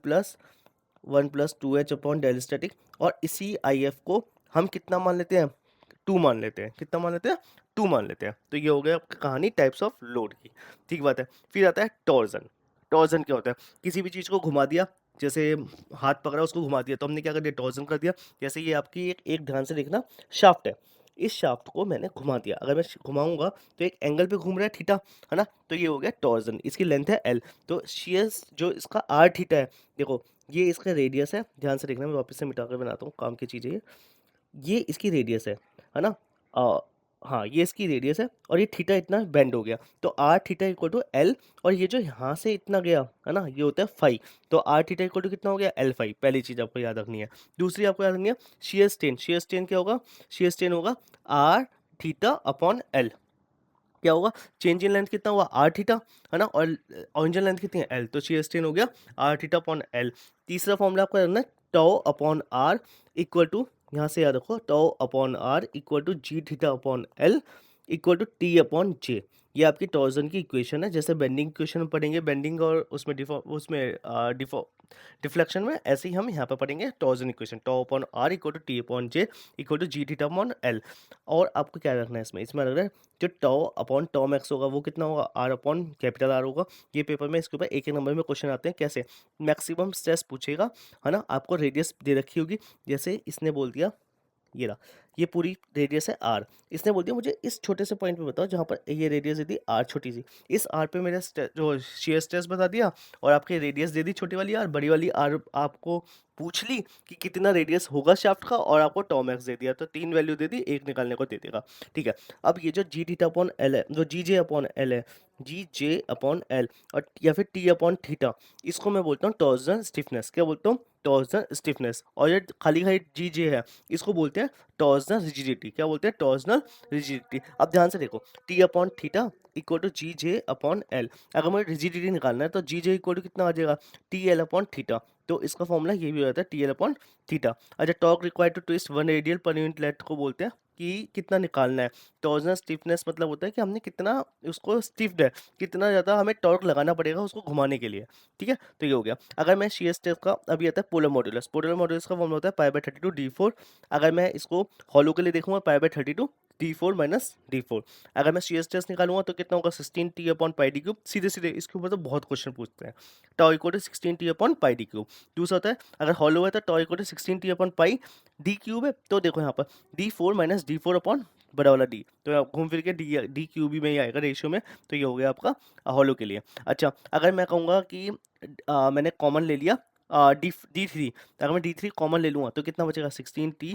[SPEAKER 1] plus 2H upon del static. और इसी IF को हम कितना मान लेते हैं? 2 मान लेते हैं। कितना मान लेते हैं? 2 मान लेते हैं। तो ये हो गया आपकी कहानी टाइप्स ऑफ लोड की। ठीक बात है। फिर आता है टॉर्जन। टॉर्जन क्या होता है? किसी भी चीज़ को घुमा दिया, जैसे हाथ पकड़ा उसको घुमा दिया, तो हमने क्या कर दिया? टॉर्जन कर दिया। जैसे ये आपकी एक एक ध्यान से देखना, शाफ्ट है। इस शाफ्ट को मैंने घुमा दिया, अगर मैं घुमाऊंगा तो एक एंगल पे घूम रहा है थीटा, है ना? तो ये हो गया टॉर्जन। इसकी लेंथ है एल। तो शेयर्स जो इसका आर थीटा है, देखो ये इसका रेडियस है। ध्यान से देखना, मैं वापस से मिटा कर बनाता हूँ, काम की चीज़ है ये इसकी रेडियस है ना? अ, हाँ, ये इसकी रेडियस है और ये थीटा इतना बेंड हो गया, तो R theta equal to L. और ये जो यहाँ से इतना गया है ना, ये होता है फाई। तो आर थीटा इक्वल टू कितना हो गया? L phi. पहली चीज़ आपको याद रखनी है। दूसरी आपको याद रखनी है शेयर स्ट्रेन। शेयर स्ट्रेन क्या होगा? शेयर स्ट्रेन होगा आर थीटा अपॉन एल। क्या होगा? चेंज इन लेंथ कितना हुआ? आर थीटा, है ना? और ओरिजिनल लेंथ कितनी है? एल। तो शेयर स्ट्रेन हो गया आर थीटा अपॉन एल। तीसरा फॉर्मूला आपको रखना है tau upon R equal to, यहाँ से याद रखो, tau upon R equal to G theta upon L equal to T upon J. ये आपकी टॉर्जन की इक्वेशन है। जैसे बेंडिंग इक्वेशन में पढ़ेंगे बेंडिंग और उसमें डिफ्लेक्शन में, ऐसे ही हम यहाँ पे पढ़ेंगे torsion equation. Tau upon R equal to T upon J equal to G theta upon L. और आपको क्या रखना है इसमें? इसमें लग रहा है जो टॉ अपॉन टॉ मैक्स होगा वो कितना होगा? आर अपॉन कैपिटल आर होगा। ये पेपर में इसके ऊपर एक एक नंबर में क्वेश्चन आते हैं। कैसे? मैक्सिमम स्ट्रेस पूछेगा, है ना? आपको रेडियस दे रखी होगी, जैसे इसने बोल दिया ये रहा, ये पूरी रेडियस है आर। इसने बोल दिया मुझे इस छोटे से पॉइंट पे बताओ जहाँ पर ये रेडियस दे दी आर छोटी सी, इस आर पे मेरा जो शेयर स्ट्रेस बता दिया, और आपके रेडियस दे दी छोटी वाली आर, बड़ी वाली आर आपको पूछ ली कि कितना रेडियस होगा शाफ्ट का, और आपको टॉमैक्स दे दिया, तो 3 वैल्यू दे दी, एक निकालने को दे देगा। ठीक है। अब ये जो जी थीटा अपॉन एल है, जो जी जे अपॉन एल है, जी जे अपॉन एल, और या फिर टी अपॉन थीटा, इसको मैं बोलता हूँ टॉर्जन स्टिफनेस। क्या बोलता हूँ? Torsion stiffness. और ये खाली खाली जी जे है, इसको बोलते हैं टॉर्जनल रिजिडिटी। क्या बोलते हैं? Torsional rigidity. अब ध्यान से देखो, T upon theta equal to G J upon L. अगर मुझे रिजिडिटी निकालना है तो जी जे इक्वल टू कितना आ जाएगा? T L upon theta. तो इसका फॉर्मूला ये भी हो जाता है टी एल अपॉन थीटा। अच्छा, torque required to twist 1 radial per unit length को बोलते हैं कि कितना निकालना है। टॉर्जनल स्टिफनेस मतलब होता है कि हमने कितना उसको स्टिफ्ड है, कितना ज़्यादा हमें टॉर्क लगाना पड़ेगा उसको घुमाने के लिए। ठीक है, तो ये हो गया। अगर मैं शेयर स्ट्रेस का, अभी आता है पोलर मॉड्यूलस। पोलर मॉड्यूलस का फॉर्मूला होता है पाई/32 d4। अगर मैं इसको हॉलो के लिए देखूंगा, पाई/32 d4 माइनस d4। अगर मैं शेयर स्ट्रेस निकालूंगा तो कितना होगा? 16 t upon pi D cube. सीधे सीधे इसके ऊपर तो बहुत क्वेश्चन पूछते हैं। Tau equal to 16 t upon pi D cube. दूसरा होता है अगर हॉलो है तो tau equal to 16 t upon pi D cube है, तो देखो यहाँ पर d4 माइनस d4 अपॉन बड़ा वाला डी, तो आप घूम फिर के डी क्यूब ही में ही आएगा रेशियो में। तो ये हो गया आपका हॉलो के लिए। अच्छा, अगर मैं कहूँगा कि मैंने कॉमन ले लिया डी डी थ्री, अगर मैं डी थ्री कॉमन ले लूँगा तो कितना बचेगा? 16 टी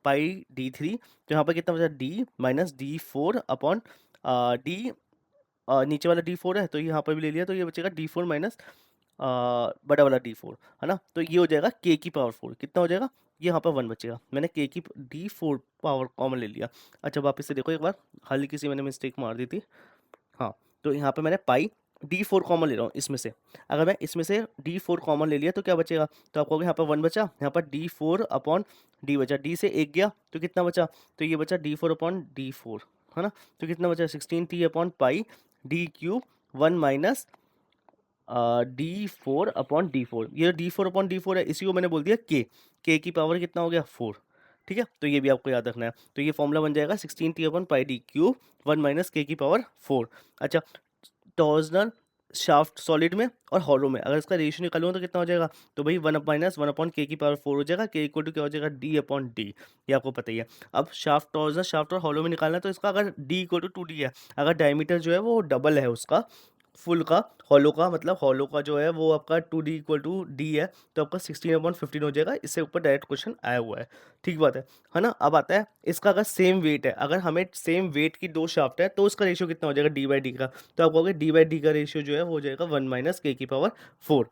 [SPEAKER 1] पाई d3, तो यहाँ पर कितना बचा d minus d4 upon d, नीचे वाला d4 है तो यहाँ पर भी ले लिया, तो ये बचेगा d4 माइनस बड़ा वाला d4, है ना। तो ये हो जाएगा k की पावर 4, कितना हो जाएगा, ये यहाँ पर 1 बचेगा, मैंने k की d4 पावर कॉमन ले लिया। अच्छा वापस से देखो एक बार, हल्की सी मैंने मिस्टेक मार दी थी। हाँ, तो यहाँ पे मैंने पाई d4 कॉमन ले रहा हूँ इसमें से। अगर मैं इसमें से d4 कॉमन ले लिया तो क्या बचेगा, तो आप कहोगे यहाँ पर 1 बचा, यहाँ पर d4 अपॉन d बचा, d से 1 गया तो कितना बचा, तो ये बचा d4 अपॉन d4, है ना। तो कितना बचा 16t upon pi d cube 1 minus d4 upon d4। ये d4 अपॉन d4 है, इसी को मैंने बोल दिया k की पावर कितना हो गया 4। ठीक है, तो ये भी आपको याद रखना है। तो ये फॉर्मूला बन जाएगा 16t upon pi D cube 1 minus k की पावर 4। अच्छा, टॉर्जनल शाफ्ट सॉलिड में और हॉलो में अगर इसका रेशियो निकालूंगा तो कितना हो जाएगा, तो भाई 1 माइनस 1 अपॉन के की पावर 4 हो जाएगा, के इक्वल टू क्या हो जाएगा डी अपॉन डी, ये आपको पता ही है। अब शाफ्ट टॉर्जनल शाफ्ट और हॉलो में निकालना है तो इसका अगर डी इक्वल टू 2d है, अगर डायमीटर जो है वो डबल है उसका फुल का, हॉलो का मतलब हॉलो का जो है वो आपका 2d इक्वल टू डी है, तो आपका 16/15 हो जाएगा। इससे ऊपर डायरेक्ट क्वेश्चन आया हुआ है, ठीक बात है ना। अब आता है इसका अगर सेम वेट है, अगर हमें सेम वेट की दो शाफ्ट है तो उसका रेशियो कितना हो जाएगा डी बाई डी का, तो आप कहोगे डी बाई डी का रेशियो जो है वो हो जाएगा 1 माइनस के की पावर 4।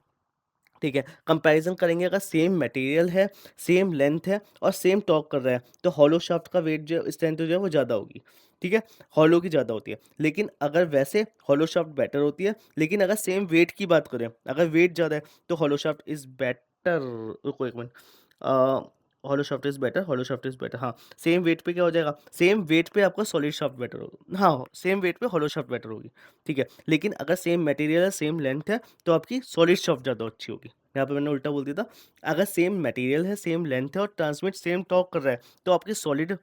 [SPEAKER 1] ठीक है, कंपैरिजन करेंगे अगर सेम मटेरियल है, सेम लेंथ है और सेम टॉर्क कर रहा है तो हॉलो शाफ्ट का वेट जो स्ट्रेंथ जो है वो ज़्यादा होगी। ठीक है, हॉलो की ज़्यादा होती है, लेकिन अगर वैसे हॉलो शाफ्ट बेटर होती है, लेकिन अगर सेम वेट की बात करें, अगर वेट ज़्यादा है तो हॉलो शाफ्ट इज़ बेटर। रुको एक minute, hollow shaft is better, hollow shaft is better, हाँ। सेम वेट पे क्या हो जाएगा, सेम वेट पे आपका सॉलिड शाफ्ट बेटर होगा, हाँ सेम वेट पे हॉलो शाफ्ट बेटर होगी। ठीक है, लेकिन अगर सेम मटेरियल है, सेम लेंथ है, तो आपकी सॉलिड शाफ्ट ज़्यादा अच्छी होगी। यहाँ पे मैंने उल्टा बोल दिया था, अगर सेम मटेरियल है, सेम लेंथ है और ट्रांसमिट सेम टॉर्क कर रहा है तो आपकी सॉलिड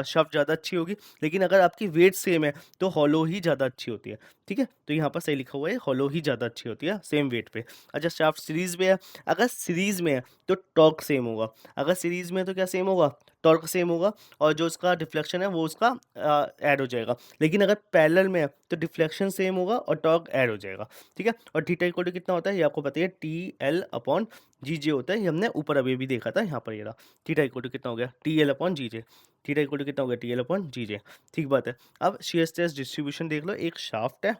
[SPEAKER 1] शाफ्ट ज़्यादा अच्छी होगी, लेकिन अगर आपकी वेट सेम है तो हॉलो ही ज़्यादा अच्छी होती है। ठीक है, तो यहाँ पर सही लिखा हुआ है, हॉलो ही ज़्यादा अच्छी होती है सेम वेट पे। अच्छा, शाफ्ट सीरीज में है, अगर सीरीज में है तो टॉर्क सेम होगा, अगर सीरीज में है तो क्या सेम होगा, टॉर्क सेम होगा, और जो उसका डिफ्लेक्शन है वो उसका ऐड हो जाएगा। लेकिन अगर पैरेलल में है तो डिफ्लेक्शन सेम होगा और टॉर्क ऐड हो जाएगा। ठीक है, और थीटा इक्वल टू कितना होता है ये आपको पता है, टी एल अपॉन जी जे होता है, ये हमने ऊपर अभी भी देखा था, यहाँ पर ये रहा। थीटा इक्वल टू कितना हो गया T L upon G J, theta equal to कितना हो गया T L upon G J. ठीक बात है। अब शेयर स्ट्रेस डिस्ट्रीब्यूशन देख लो, एक शाफ्ट है,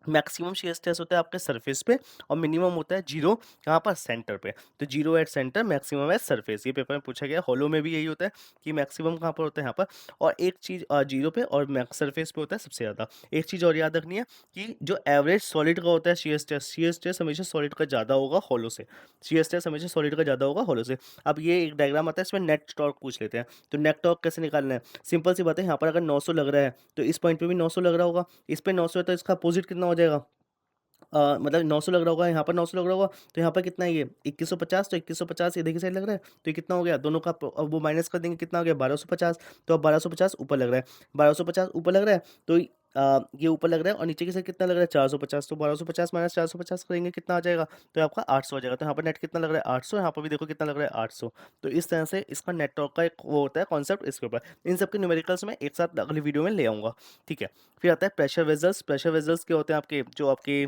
[SPEAKER 1] मैक्सिमम शेयर स्ट्रेस होता है आपके सरफेस पे और मिनिमम होता है जीरो कहाँ पर, सेंटर पे। तो zero at centre, maximum at surface, ये पेपर में पूछा गया। हॉलो में भी यही होता है कि मैक्सिमम कहाँ पर होता है, यहाँ पर। और एक चीज़ जीरो पे और सरफेस पे होता है सबसे ज़्यादा। एक चीज़ और याद रखनी है कि जो एवरेज सॉलिड का होता है शेयर स्ट्रेस हमेशा सॉलिड का ज़्यादा होगा हॉलो से, शेयर स्ट्रेस हमेशा सॉलिड का ज़्यादा होगा हॉलो से। अब ये एक डायग्राम आता है, इसमें नेट टॉर्क पूछ लेते हैं। तो नेट टॉर्क कैसे निकालना है, सिंपल सी बात है, यहाँ पर अगर 900 लग रहा है तो इस पॉइंट पे भी 900 लग रहा होगा, इस पे 900 है तो इसका अपोजिट कितना हो जाएगा, मतलब 900 लग रहा होगा, यहाँ पर 900 लग रहा होगा, तो यहाँ पर कितना है ये 2150, तो 2150 इधर की साइड लग रहा है, तो ये कितना हो गया, दोनों का अब वो माइनस कर देंगे, कितना हो गया 1250। तो अब 1250 ऊपर लग रहा है, 1250 ऊपर लग रहा है, तो ये ऊपर लग रहा है और नीचे की साइड कितना लग रहा है 450, तो 1250 माइनस 450 करेंगे कितना आ जाएगा, तो आपका 800 आ जाएगा। तो यहाँ पर नेट कितना लग रहा है 800, यहाँ पर भी देखो कितना लग रहा है 800। तो इस तरह से इसका नेटवर्क का एक वो होता है कॉन्सेप्ट, इसके ऊपर इन सबके न्यूमेरिकल्स में एक साथ अगली वीडियो में ले आऊँगा। ठीक है, फिर आता है प्रेशर वेजल्स। प्रेशर वेजल्स क्या होते हैं आपके, जो आपके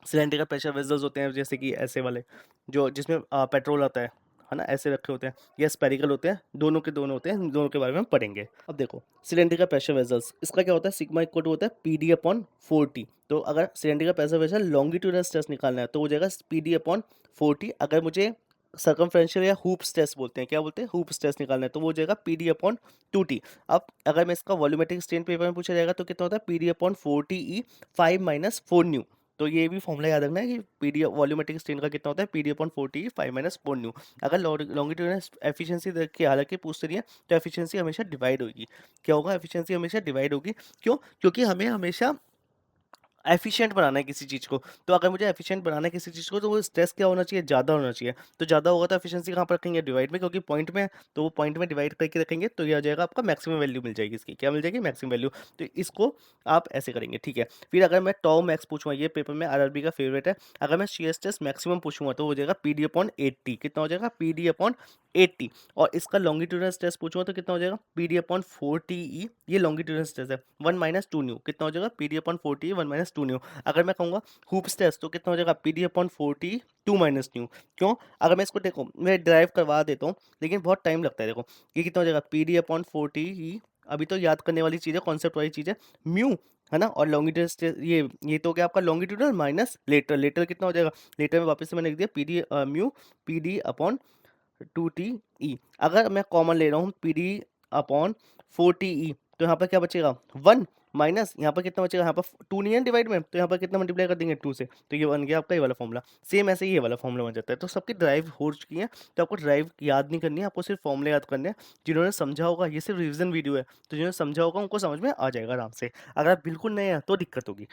[SPEAKER 1] सिलेंडर का प्रेशर वेसल्स होते हैं, जैसे कि ऐसे वाले जो जिसमें पेट्रोल आता है ना, ऐसे रखे होते हैं, या स्पेरिकल होते हैं, दोनों के दोनों होते हैं, इन दोनों के बारे में हम पढ़ेंगे। अब देखो सिलेंडर का प्रेशर वेसल्स, इसका क्या होता है, सिग्मा इक्वल टू होता है पी डी अपॉन 4t। तो अगर सिलेंडर का प्रेशर वेसल लॉन्गिट्यूडल स्ट्रेस निकालना है तो हो जाएगा पी डी अपॉन 4t। अगर मुझे सर्कमफ्रेंशियल या हूप स्ट्रेस बोलते हैं, क्या बोलते हैं, हूप स्ट्रेस निकालना है तो वो हो जाएगा पी डी अपॉन 2t। अब अगर मैं इसका वॉल्यूमेट्रिक स्ट्रेन पेपर में पूछा जाएगा तो कितना होता है पी डी अपॉन 4t ई 5 माइनस 4 न्यू। तो ये भी फॉर्मूला याद रखना है कि पीडी वॉल्यूमेट्रिक स्ट्रेन का कितना होता है PD upon 4t 5 minus 4 new. अगर लॉन्गिट्यूडनल एफिशिएंसी देख के हालांकि पूछते नहीं है तो एफिशिएंसी हमेशा डिवाइड होगी। क्या होगा, एफिशिएंसी हमेशा डिवाइड होगी। क्यों, क्योंकि हमें हमेशा एफिशिएंट बनाना है किसी चीज़ को। तो अगर मुझे एफिशिएंट बनाना है किसी चीज़ को तो वो स्ट्रेस क्या होना चाहिए, ज़्यादा होना चाहिए। तो ज़्यादा होगा तो एफिशिएंसी कहाँ पर रखेंगे, डिवाइड में, क्योंकि पॉइंट में है तो वो पॉइंट में डिवाइड करके रखेंगे तो ये आ जाएगा आपका मैक्सिमम वैल्यू मिल जाएगी इसकी, क्या मिल जाएगी, मैक्सिमम वैल्यू। तो इसको आप ऐसे करेंगे। ठीक है, फिर अगर मैं टॉ मैक्स पूछूंगा, ये पेपर में आरआरबी का फेवरेट है, अगर मैं शेयर स्ट्रेस मैक्सिमम पूछूंगा तो हो जाएगा पी डी अपॉन 80। कितना हो जाएगा पी डी अपॉन 80। और इसका लॉन्गिट्यूडनल स्ट्रेस पूछूंगा तो कितना हो जाएगा पी डी अपॉन 4t ई, ये लॉन्गिट्यूडनल स्ट्रेस है, 1 माइनस 2 न्यू, कितना हो जाएगा P D upon 4t 1 minus two nu. अगर मैं कहूँगा हूप स्ट्रेस तो कितना हो जाएगा P D upon 40 two minus nu. क्यों? अगर मैं इसको देखो मैं ड्राइव करवा देता हूँ लेकिन बहुत टाइम लगता है। देखो ये कितना हो जाएगा पी डी अपॉन 40, अभी तो याद करने वाली चीज़ है, कॉन्सेप्ट वाली चीज़ है, म्यू है ना। और लॉन्गिट्यूड ये तो हो गया आपका लॉन्गिट्यूडल माइनस लेटर। लेटर कितना हो जाएगा? लेटर में वापस से मैंने लिख दिया P D mu P D upon 2t ई। अगर मैं कॉमन ले रहा हूँ पी डी अपॉन 4t ई, तो यहाँ पर क्या बचेगा 1 माइनस यहाँ पर कितना बचेगा, यहाँ पर 2 नहीं है डिवाइड में, तो यहाँ पर कितना मल्टीप्लाई कर देंगे 2 से, तो ये बन गया आपका ये वाला फॉर्मूला। सेम ऐसे ही ये वाला फॉर्मूला बन जाता है। तो सबकी ड्राइव हो चुकी है, तो आपको ड्राइव याद नहीं करनी है, आपको सिर्फ फॉर्मूले याद करने हैं। जिन्होंने समझा होगा, ये सिर्फ रिविजन वीडियो है, तो जिन्होंने समझा होगा उनको समझ में आ जाएगा आराम से। अगर आप बिल्कुल नए हैं तो दिक्कत होगी।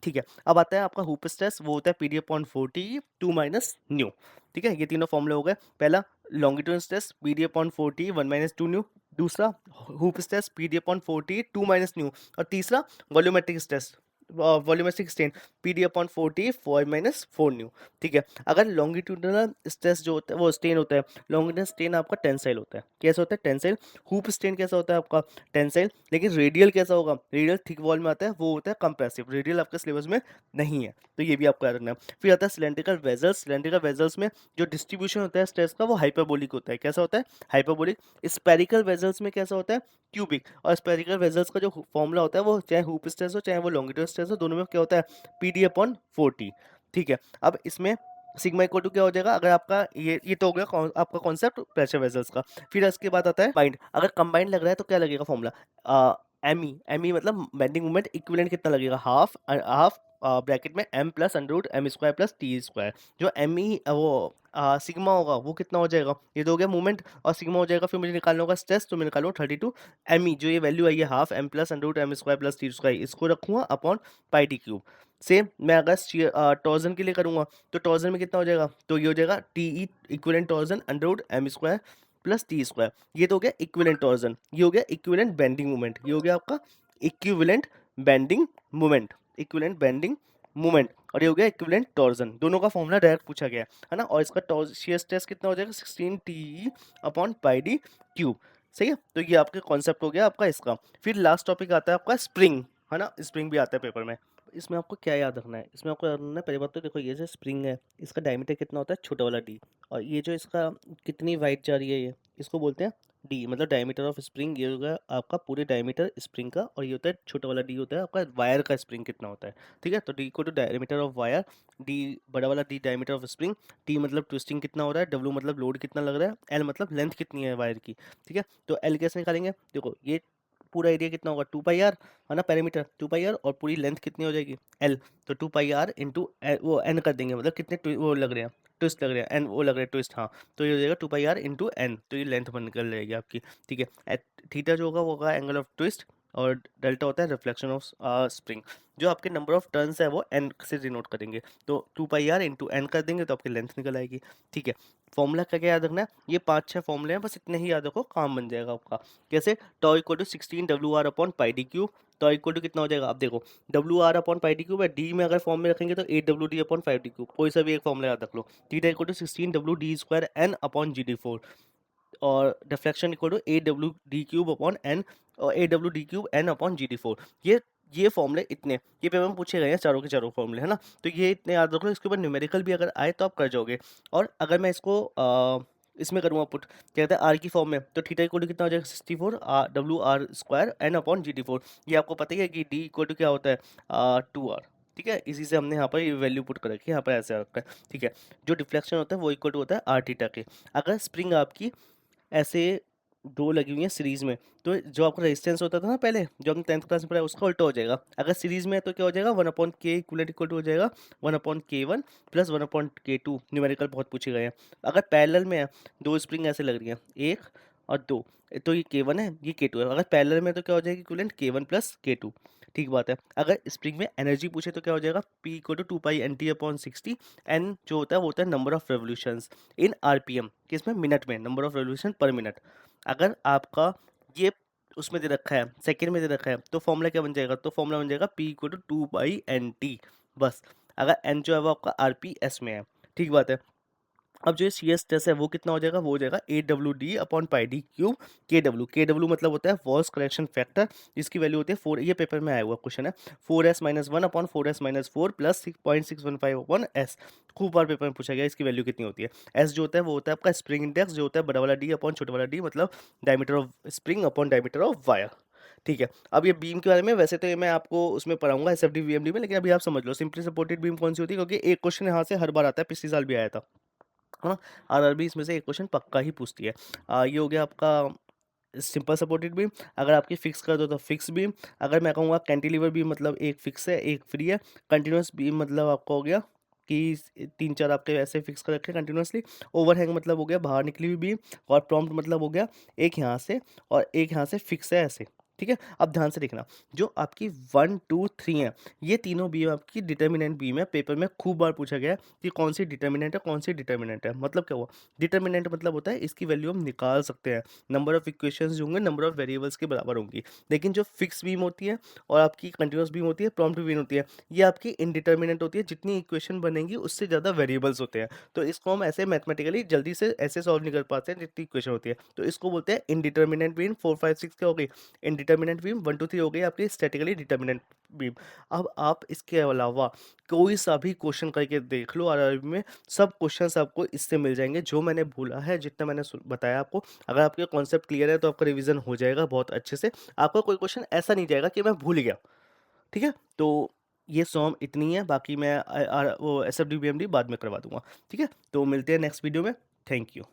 [SPEAKER 1] ठीक है, अब आता है आपका हूप स्ट्रेस, वो होता है P D upon 40 two minus nu. ठीक है, ये तीनों फॉर्मूले हो गए। पहला longitudinal stress P D upon 40 1 minus two nu. दूसरा hoop stress P D upon 40 two minus nu. और तीसरा volumetric stress volumetric strain P D upon 40 4 minus 4 nu. ठीक है, अगर लॉन्गिट्यूडनल स्ट्रेस जो होता है वो स्ट्रेन होता है, लॉन्गिट्यूडनल स्ट्रेन आपका टेंसाइल होता है। कैसा होता है? टेंसाइल। हूप स्ट्रेन कैसा होता है आपका? टेंसाइल। लेकिन रेडियल कैसा होगा? रेडियल थिक वॉल में आता है, वो होता है कंप्रेसिव। रेडियल आपके सिलेबस में नहीं है, तो ये भी आपको याद रखना है। फिर आता है सिलेंड्रिकल वेजल्स। सिलेंड्रिकल वेजल्स में जो डिस्ट्रीब्यूशन होता है स्ट्रेस का वो हाइपरबोलिक होता है। कैसा होता है? हाइपरबोलिक। स्पेरिकल वेजल्स में कैसा होता है? क्यूबिक। और स्पेरिकल वेजल्स का जो फॉर्मूला होता है वो चाहे हूप स्ट्रेस हो चाहे वो लॉन्गिट्यूडल स्ट्रेस हो, दोनों में क्या होता है? P D upon 40। ठीक है, अब इसमें सिग्मा इक्वल टू क्या हो जाएगा? अगर आपका ये तो हो गया आपका कॉन्सेप्ट प्रेशर वेसल्स का। फिर इसके बाद आता है कंबाइंड। अगर कंबाइंड लग रहा है तो क्या लगेगा फॉर्मूला? एम ई मतलब बेंडिंग मोमेंट इक्विवेलेंट कितना लगेगा? हाफ हाफ ब्रैकेट में M plus under root M square plus T square. जो एम ई वो सिग्मा होगा वो कितना हो जाएगा? ये तो हो गया मूवमेंट, और सिग्मा हो जाएगा। फिर मुझे निकालना होगा स्ट्रेस, तो मैं निकालूंगा 32 एम ई, जो ये वैल्यू आई है half M plus under root M square plus T square, इसको रखूंगा upon pi D cube. Same मैं अगर टॉर्जन के लिए करूंगा तो टॉर्जन में कितना हो जाएगा? तो ये हो जाएगा T E equivalent torsion under root M square plus T square. ये तो हो गया इक्विवेलेंट टॉर्जन। ये हो गया इक्विवेलेंट बेंडिंग मोमेंट। ये हो गया आपका equivalent bending moment. Equivalent bending moment. और ये हो गया इक्विवेलेंट टॉर्जन। दोनों का फॉर्मूला डायरेक्ट पूछा गया है ना। और इसका शियर स्ट्रेस कितना हो जाएगा? 16 T upon pi D cube. सही है, तो ये आपका कॉन्सेप्ट हो गया आपका इसका। फिर लास्ट टॉपिक आता है आपका स्प्रिंग, है ना। स्प्रिंग भी आता है पेपर में। इसमें आपको क्या याद रखना है? इसमें आपको याद रखना है, पहली बात तो देखो ये जो स्प्रिंग है इसका डायमीटर कितना होता है? छोटा वाला डी। और ये जो इसका कितनी वाइड जा रही है ये, इसको बोलते हैं डी, मतलब डायमीटर ऑफ स्प्रिंग। ये होगा आपका पूरे डायमीटर स्प्रिंग का। और ये होता है छोटा वाला डी होता है आपका वायर का स्प्रिंग कितना होता है। ठीक है, तो डी को to diameter of wire, D बड़ा वाला D diameter of spring, T मतलब ट्विस्टिंग कितना हो रहा है, डब्ल्यू मतलब लोड कितना लग रहा है, एल मतलब लेंथ कितनी है वायर की। ठीक है, तो एल कैसे निकालेंगे? देखो ये पूरा एरिया कितना होगा? 2 पाई आर, है ना, पेरीमीटर 2 पाई आर, और पूरी लेंथ कितनी हो जाएगी? एल। तो 2 पाई आर इंटू वो एन कर देंगे, मतलब कितने वो लग रहे हैं ट्विस्ट लग रहे हैं, एन वो लग रहे हैं ट्विस्ट, हाँ। तो ये हो जाएगा 2 पाई आर इंटू एन, तो ये लेंथ बन निकल जाएगी आपकी। ठीक है, थीटा जो होगा वो होगा एंगल ऑफ ट्विस्ट, और डेल्टा होता है रिफ्लेक्शन ऑफ स्प्रिंग। जो आपके नंबर ऑफ टर्न्स है वो एन से डिनोट करेंगे, तो 2 पाई आर इंटू एन कर देंगे तो आपकी लेंथ निकल आएगी। ठीक है, फॉर्मूला क्या क्या याद रखना है? ये 5-6 फॉर्मूले हैं, बस इतने ही याद रखो, काम बन जाएगा आपका। कैसे? Tau equal to 16 W R upon pi D cube. Tau equal to कितना हो जाएगा? अब देखो W R upon pi D cube है, डी में अगर फॉर्म में रखेंगे तो 8 W D upon 5 D cube, कोई सा भी एक फॉर्मूला याद रख लो। Theta equal to 16 W D square N upon G D 4। और deflection equal to 8 W D cube upon N, और 8 W D cube N upon G D 4। ये फॉर्मूले इतने, ये पेपर में पूछे गए हैं चारों के चारों फॉर्मूले, है ना। तो ये इतने याद रख लो, इसके ऊपर न्यूमेरिकल भी अगर आए तो आप कर जाओगे। और अगर मैं इसको इसमें करूँगा पुट, क्या कहते हैं, आर की फॉर्म में, तो थीटा इक्वल टू कितना हो जाएगा? 64 W R square N upon G D 4। ये आपको पता ही है कि डी इक्वल टू क्या होता है? 2 आर। ठीक है, इसी से हमने यहाँ पर ये वैल्यू पुट कर रखी है, यहाँ पर ऐसे रखा है। ठीक है, जो डिफ्लेक्शन होता है वो इक्वल टू होता है आर थीटा के। अगर स्प्रिंग आपकी ऐसे दो लगी हुई है सीरीज में, तो जो आपका रेजिस्टेंस होता था ना पहले, जो हमने 10th क्लास में पढ़ा, उसका उल्टा हो जाएगा। अगर सीरीज में है तो क्या हो जाएगा? 1/k इक्वल टू हो जाएगा 1/k1 प्लस 1/k2। न्यूमेरिकल बहुत पूछे गए हैं। अगर पैरेलल में है, दो स्प्रिंग ऐसे लग रही हैं, एक और दो, तो ये k1 है, ये k2 है। अगर पैरेलल में तो क्या हो जाएगी? Equivalent k1 plus k2। ठीक बात है। अगर स्प्रिंग में एनर्जी पूछे तो क्या हो जाएगा? P इक्वल टू 2 पाई NT/60। एन जो होता है वो होता है number of revolutions in RPM, किसमें? मिनट में, number of revolution per minute. अगर आपका ये उसमें दे रखा है, सेकेंड में दे रखा है, तो फॉर्मूला क्या बन जाएगा? तो फॉर्मूला बन जाएगा P इक्वल टू 2 पाई NT, बस। अगर एन जो है वो आपका RPS में है। ठीक बात है। अब जो ये CS टेस्ट है वो कितना हो जाएगा, वो हो जाएगा AWD upon pi D cube KW मतलब होता है वॉइस करेक्शन फैक्टर, जिसकी वैल्यू होती है 4, ये पेपर में आया हुआ क्वेश्चन है, 4s-1 upon 4s-4 plus 6.615 upon s। खूब बार पेपर में पूछा गया इसकी वैल्यू कितनी होती है। s जो होता है वो होता है आपका स्प्रिंग इंडेक्स, जो होता है बड़ा वाला d अपॉन छोटा वाला d मतलब diameter of spring upon diameter of wire. ठीक है, अब ये बीम के बारे में वैसे तो ये मैं आपको उसमें पढ़ाऊंगा SFD VMD में, लेकिन अभी आप समझ लो सिंपली सपोर्टेड बीम कौन सी होती है, क्योंकि एक क्वेश्चन यहाँ से हर बार आता है, पिछले साल भी आया था। हाँ, आरआरबी इसमें से एक क्वेश्चन पक्का ही पूछती है। ये हो गया आपका सिंपल सपोर्टेड बीम। अगर आपकी फिक्स कर दो तो फिक्स बीम। अगर मैं कहूँगा कैंटिलीवर बीम मतलब एक फिक्स है एक फ्री है। कंटिन्यूस बीम मतलब आपका हो गया कि 3-4 आपके ऐसे फिक्स कर रखे कंटिन्यूसली। ओवरहैंग मतलब हो गया बाहर निकली हुई बीम। और प्रॉम्प्ट मतलब हो गया एक यहाँ से और एक यहाँ से फिक्स है ऐसे। ठीक है, अब ध्यान से देखना, जो आपकी 1, 2, 3 है, ये तीनों बीम आपकी डिटर्मिनेंट बीम है। पेपर में खूब बार पूछा गया है कि कौन सी डिटर्मिनेंट है, कौन सी डिटर्मिनेंट है। मतलब क्या हुआ, डिटर्मिनेंट मतलब होता है इसकी वैल्यू हम निकाल सकते हैं, नंबर ऑफ इक्वेशंस जो होंगे नंबर ऑफ वेरिएबल्स के बराबर होंगी। लेकिन जो फिक्स बीम होती है और आपकी कंटिन्यूस बीम होती है, प्रॉम्प्ट बीम होती है, ये आपकी इनडिटर्मिनेंट होती है। जितनी इक्वेशन बनेंगी उससे ज़्यादा वेरिएबल्स होते हैं, तो इसको हम ऐसे मैथमेटिकली जल्दी से ऐसे सॉल्व नहीं कर पाते हैं जितनी इक्वेशन होती है, तो इसको बोलते हैं इनडिटर्मिनेंट बीम। 4, 5, 6 क्या हो गई, इनडिटर्मिनेंट बीम। 1, 2, 3 हो गई आपकी स्टैटिकली डिटर्मिनेंट बीम। अब आप इसके अलावा कोई सा भी क्वेश्चन करके देख लो आरआरबी में, सब क्वेश्चंस आपको इससे मिल जाएंगे। जो मैंने भूला है, जितना मैंने बताया आपको, अगर आपके कॉन्सेप्ट क्लियर है तो आपका रिवीजन हो जाएगा बहुत अच्छे से। आपका कोई क्वेश्चन ऐसा नहीं जाएगा कि मैं भूल गया। ठीक है, तो ये सॉम इतनी है, बाकी मैं वो SFD BMD बाद में करवा दूंगा। ठीक है, तो मिलते हैं नेक्स्ट वीडियो में। Thank you.